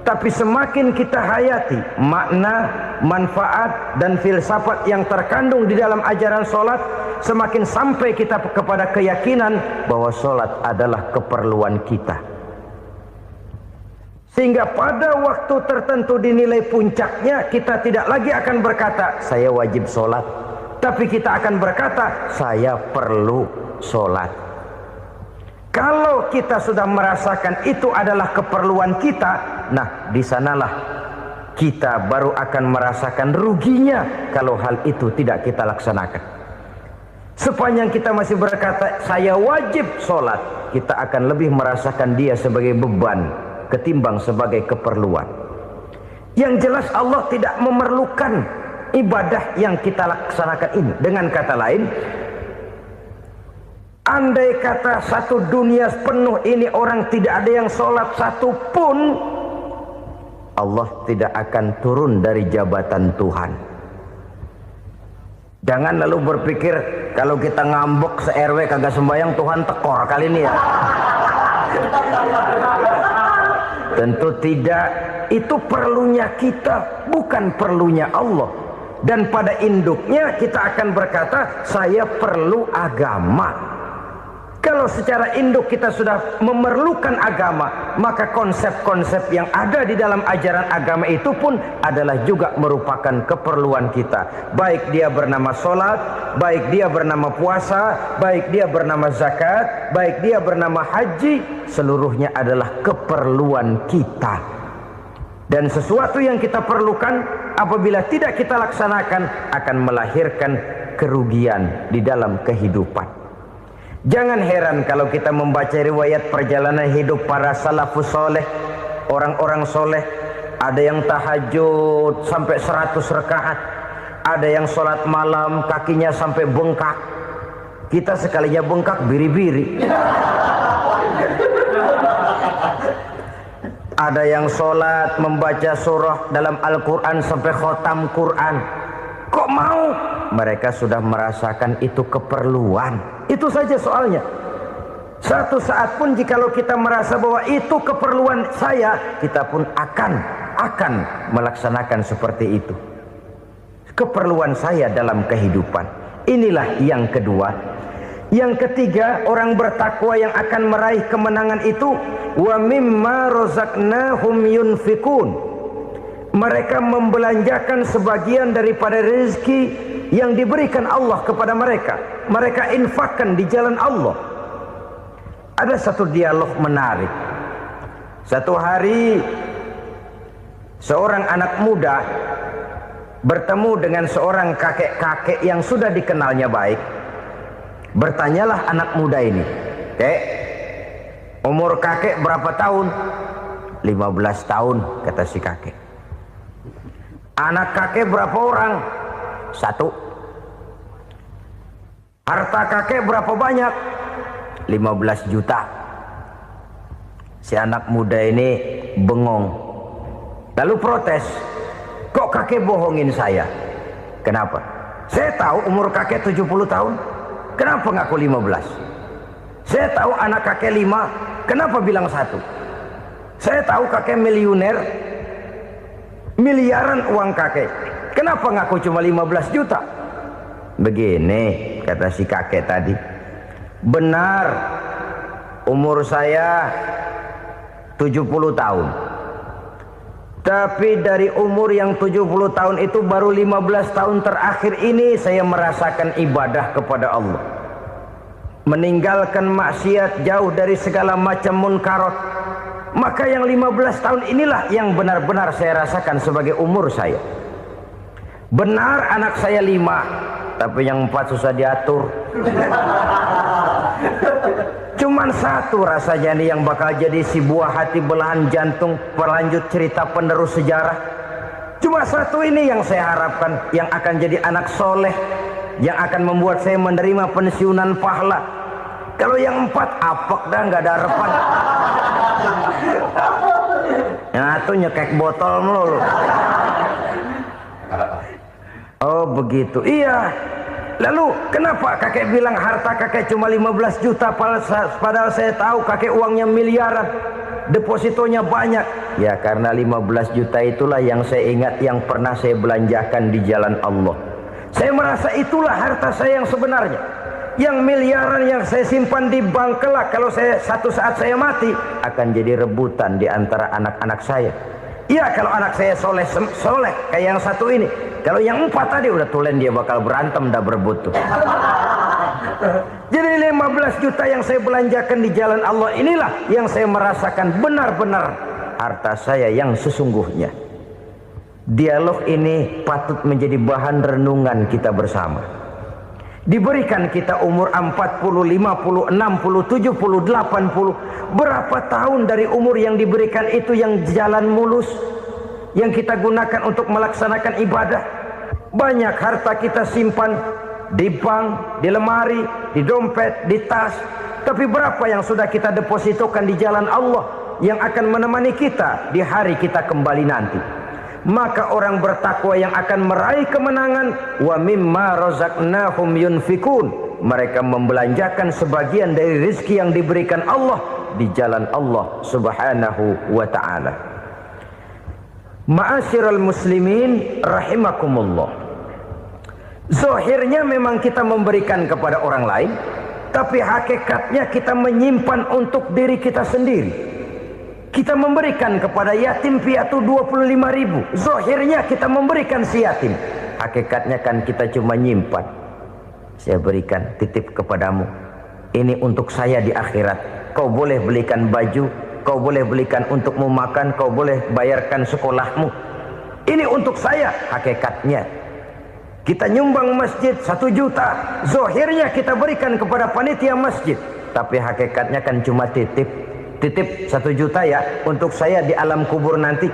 tapi semakin kita hayati makna, manfaat dan filsafat yang terkandung di dalam ajaran solat, semakin sampai kita kepada keyakinan bahwa solat adalah keperluan kita. Sehingga pada waktu tertentu dinilai puncaknya, kita tidak lagi akan berkata saya wajib solat, tapi kita akan berkata saya perlu solat. Kalau kita sudah merasakan itu adalah keperluan kita, nah di sanalah kita baru akan merasakan ruginya kalau hal itu tidak kita laksanakan. Sepanjang kita masih berkata saya wajib solat, kita akan lebih merasakan dia sebagai beban ketimbang sebagai keperluan. Yang jelas Allah tidak memerlukan ibadah yang kita laksanakan ini. Dengan kata lain, andai kata satu dunia penuh ini orang tidak ada yang sholat satu pun, Allah tidak akan turun dari jabatan Tuhan. Jangan lalu berpikir kalau kita ngambek se-RW kagak sembahyang Tuhan tekor kali ini ya. Tentu tidak. Itu perlunya kita, bukan perlunya Allah. Dan pada induknya kita akan berkata saya perlu agama. Kalau secara induk kita sudah memerlukan agama, maka konsep-konsep yang ada di dalam ajaran agama itu pun adalah juga merupakan keperluan kita. Baik dia bernama sholat, baik dia bernama puasa, baik dia bernama zakat, baik dia bernama haji, seluruhnya adalah keperluan kita. Dan sesuatu yang kita perlukan apabila tidak kita laksanakan akan melahirkan kerugian di dalam kehidupan. Jangan heran kalau kita membaca riwayat perjalanan hidup para salafus soleh, orang-orang soleh. Ada yang tahajud sampai 100 rakaat, ada yang sholat malam kakinya sampai bengkak. Kita sekalinya bengkak biri-biri. Ada yang sholat membaca surah dalam Al-Quran sampai khotam Quran. Kok mau? Mereka sudah merasakan itu keperluan. Itu saja soalnya. Satu saat pun jikalau kita merasa bahwa itu keperluan saya, kita pun akan melaksanakan seperti itu. Keperluan saya dalam kehidupan. Inilah yang kedua. Yang ketiga, orang bertakwa yang akan meraih kemenangan itu, wa mimma razaqnahum yunfikun. Mereka membelanjakan sebagian daripada rezeki yang diberikan Allah kepada mereka. Mereka infakkan di jalan Allah. Ada satu dialog menarik. Satu hari seorang anak muda bertemu dengan seorang kakek-kakek yang sudah dikenalnya baik. Bertanyalah anak muda ini, "Kek, umur kakek berapa tahun?" 15 tahun, kata si kakek. Anak kakek berapa orang? 1. Harta kakek berapa banyak? 15 juta. Si anak muda ini bengong. Lalu protes, "Kok kakek bohongin saya?" "Kenapa?" "Saya tahu umur kakek 70 tahun. Kenapa ngaku 15? Saya tahu anak kakek 5. Kenapa bilang 1? Saya tahu kakek miliuner, miliaran uang kakek. Kenapa ngaku cuma 15 juta? Begini, kata si kakek tadi. Benar, umur saya 70 tahun. Tapi dari umur yang 70 tahun itu baru 15 tahun terakhir ini saya merasakan ibadah kepada Allah. Meninggalkan maksiat, jauh dari segala macam munkarat. Maka yang 15 tahun inilah yang benar-benar saya rasakan sebagai umur saya. Benar anak saya 5, tapi yang 4 susah diatur. Cuman 1 rasanya nih yang bakal jadi si buah hati belahan jantung berlanjut cerita penerus sejarah. Cuma 1 ini yang saya harapkan, yang akan jadi anak soleh, yang akan membuat saya menerima pensiunan pahala. Kalau yang 4 apek dah, nggak ada harapan. Yang satu nyekek botol melulu. Oh begitu. Iya. Lalu kenapa kakek bilang harta kakek cuma 15 juta padahal saya tahu kakek uangnya miliaran, depositonya banyak? Ya karena 15 juta itulah yang saya ingat yang pernah saya belanjakan di jalan Allah. Saya merasa itulah harta saya yang sebenarnya. Yang miliaran yang saya simpan di bank kelak kalau satu saat saya mati akan jadi rebutan di antara anak-anak saya. Iya kalau anak saya soleh kayak yang satu ini. Kalau yang 4 tadi udah tulen dia bakal berantem dah berebut tuh. Jadi 15 juta yang saya belanjakan di jalan Allah inilah yang saya merasakan benar-benar harta saya yang sesungguhnya. Dialog ini patut menjadi bahan renungan kita bersama. Diberikan kita umur 40, 50, 60, 70, 80. Berapa tahun dari umur yang diberikan itu yang jalan mulus, yang kita gunakan untuk melaksanakan ibadah? Banyak harta kita simpan di bank, di lemari, di dompet, di tas. Tapi berapa yang sudah kita depositokan di jalan Allah yang akan menemani kita di hari kita kembali nanti? Maka orang bertakwa yang akan meraih kemenangan, wa mimma razaqnahum yunfikun, mereka membelanjakan sebagian dari rezeki yang diberikan Allah di jalan Allah Subhanahu wa ta'ala. Ma'asyiral muslimin rahimakumullah. Zahirnya memang kita memberikan kepada orang lain, tapi hakikatnya kita menyimpan untuk diri kita sendiri. Kita memberikan kepada yatim piatu 25.000. Zahirnya kita memberikan si yatim, hakikatnya kan kita cuma nyimpan. Saya berikan titip kepadamu, ini untuk saya di akhirat. Kau boleh belikan baju, kau boleh belikan untukmu makan, kau boleh bayarkan sekolahmu. Ini untuk saya. Hakikatnya kita nyumbang masjid 1 juta, zahirnya kita berikan kepada panitia masjid, tapi hakikatnya kan cuma titip 1 juta ya untuk saya di alam kubur nanti.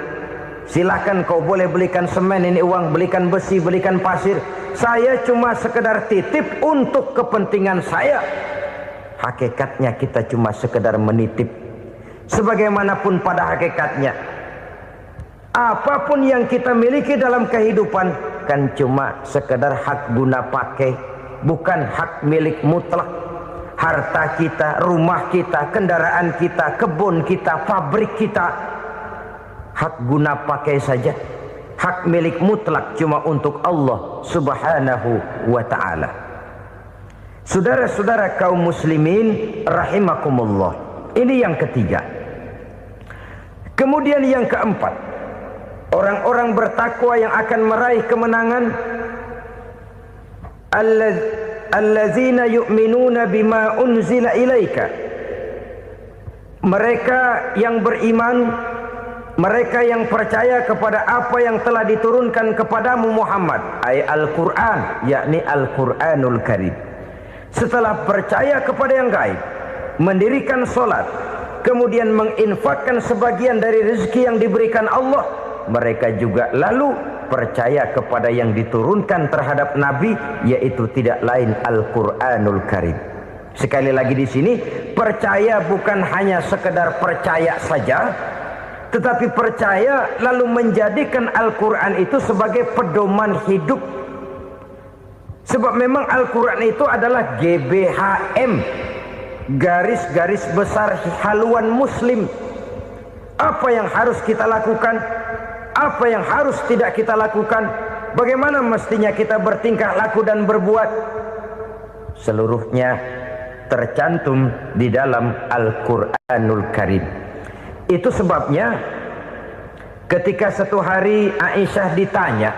Silakan kau boleh belikan semen, ini uang, belikan besi, belikan pasir. Saya cuma sekedar titip untuk kepentingan saya. Hakikatnya kita cuma sekedar menitip. Sebagaimanapun pada hakikatnya, apapun yang kita miliki dalam kehidupan kan cuma sekedar hak guna pakai, bukan hak milik mutlak. Harta kita, rumah kita, kendaraan kita, kebun kita, pabrik kita, hak guna pakai saja. Hak milik mutlak cuma untuk Allah Subhanahu wa ta'ala. Saudara-saudara kaum muslimin rahimakumullah. Ini yang ketiga. Kemudian yang keempat, orang-orang bertakwa yang akan meraih kemenangan, allazina yu'minuna bima unzila ilaika. Mereka yang beriman, mereka yang percaya kepada apa yang telah diturunkan kepadamu Muhammad, ay Al-Quran, yakni Al-Quranul Karim. Setelah percaya kepada yang gaib, mendirikan solat, kemudian menginfakkan sebagian dari rezeki yang diberikan Allah, mereka juga lalu percaya kepada yang diturunkan terhadap Nabi, yaitu tidak lain Al-Quranul Karim. Sekali lagi di sini, percaya bukan hanya sekedar percaya saja, tetapi percaya lalu menjadikan Al-Quran itu sebagai pedoman hidup. Sebab memang Al-Quran itu adalah GBHM, garis-garis besar haluan muslim. Apa yang harus kita lakukan, apa yang harus tidak kita lakukan, bagaimana mestinya kita bertingkah laku dan berbuat, seluruhnya tercantum di dalam Al-Quranul Karim. Itu sebabnya ketika satu hari Aisyah ditanya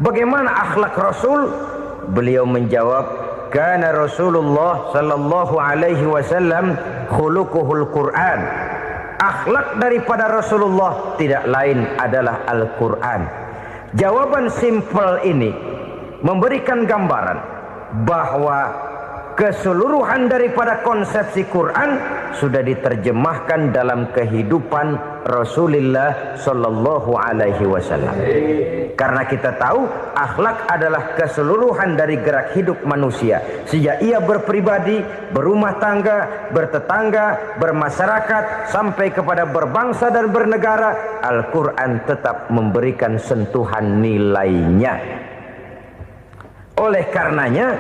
bagaimana akhlak Rasul, beliau menjawab, kana Rasulullah sallallahu alaihi wasallam khuluquhul Quran. Akhlak daripada Rasulullah tidak lain adalah Al-Quran. Jawaban simpel ini memberikan gambaran bahwa keseluruhan daripada konsepsi Quran sudah diterjemahkan dalam kehidupan Rasulullah Sallallahu Alaihi Wasallam. Karena kita tahu akhlak adalah keseluruhan dari gerak hidup manusia. Sejak ia berpribadi, berumah tangga, bertetangga, bermasyarakat, sampai kepada berbangsa dan bernegara, Al-Quran tetap memberikan sentuhan nilainya. Oleh karenanya,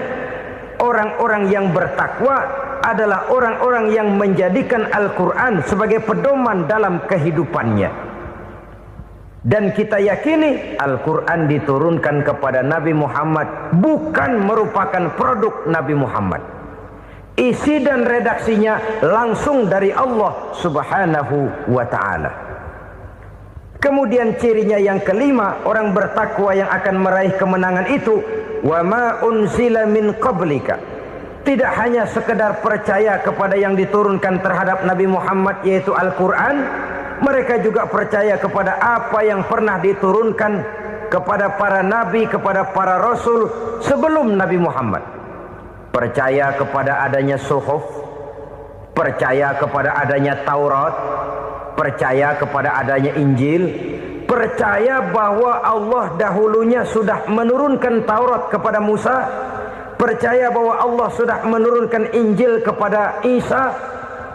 orang-orang yang bertakwa adalah orang-orang yang menjadikan Al-Quran sebagai pedoman dalam kehidupannya. Dan kita yakini Al-Quran diturunkan kepada Nabi Muhammad bukan merupakan produk Nabi Muhammad. Isi dan redaksinya langsung dari Allah Subhanahu wa ta'ala. Kemudian cirinya yang kelima, orang bertakwa yang akan meraih kemenangan itu, wa ma unzila min qablika. Tidak hanya sekedar percaya kepada yang diturunkan terhadap Nabi Muhammad yaitu Al-Quran, mereka juga percaya kepada apa yang pernah diturunkan kepada para nabi, kepada para rasul sebelum Nabi Muhammad. Percaya kepada adanya suhuf, percaya kepada adanya Taurat, percaya kepada adanya Injil, percaya bahwa Allah dahulunya sudah menurunkan Taurat kepada Musa, percaya bahwa Allah sudah menurunkan Injil kepada Isa,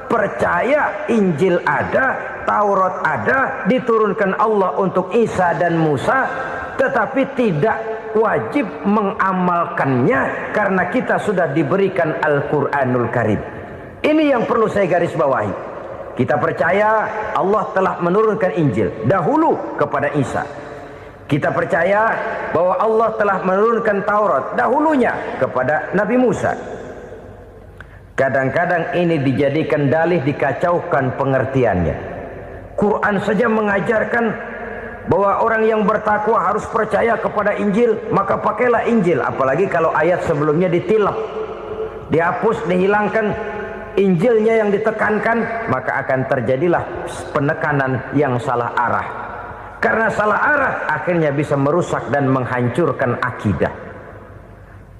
percaya Injil ada, Taurat ada, diturunkan Allah untuk Isa dan Musa, tetapi tidak wajib mengamalkannya karena kita sudah diberikan Al-Quranul Karim. Ini yang perlu saya garis bawahi. Kita percaya Allah telah menurunkan Injil dahulu kepada Isa. Kita percaya bahwa Allah telah menurunkan Taurat dahulunya kepada Nabi Musa. Kadang-kadang ini dijadikan dalih, dikacaukan pengertiannya. Quran saja mengajarkan bahwa orang yang bertakwa harus percaya kepada Injil, maka pakailah Injil. Apalagi kalau ayat sebelumnya ditilap, dihapus, dihilangkan, Injilnya yang ditekankan, maka akan terjadilah penekanan yang salah arah. Karena salah arah akhirnya bisa merusak dan menghancurkan akidah.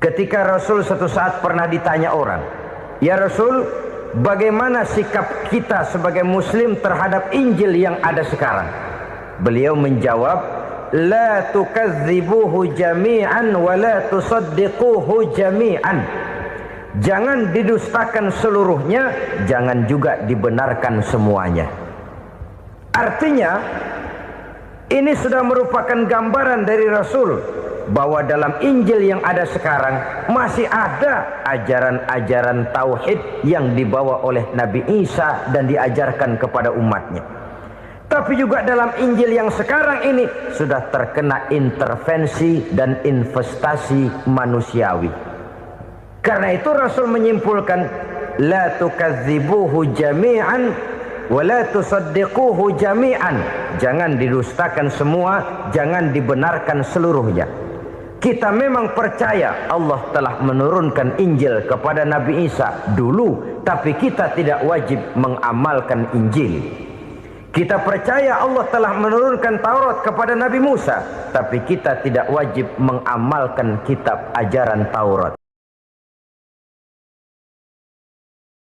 Ketika Rasul suatu saat pernah ditanya orang, "Ya Rasul, bagaimana sikap kita sebagai muslim terhadap Injil yang ada sekarang?" Beliau menjawab, "La tukadzibuhu jami'an wa la tusaddiquhu jami'an." Jangan didustakan seluruhnya, jangan juga dibenarkan semuanya. Artinya, ini sudah merupakan gambaran dari Rasul bahwa dalam Injil yang ada sekarang masih ada ajaran-ajaran tauhid yang dibawa oleh Nabi Isa dan diajarkan kepada umatnya. Tapi juga dalam Injil yang sekarang ini sudah terkena intervensi dan investasi manusiawi. Karena itu Rasul menyimpulkan, la tukadzibuhu jami'an wa la tusaddiquhu jami'an. Jangan didustakan semua, jangan dibenarkan seluruhnya. Kita memang percaya Allah telah menurunkan Injil kepada Nabi Isa dulu, tapi kita tidak wajib mengamalkan Injil. Kita percaya Allah telah menurunkan Taurat kepada Nabi Musa, tapi kita tidak wajib mengamalkan kitab ajaran Taurat.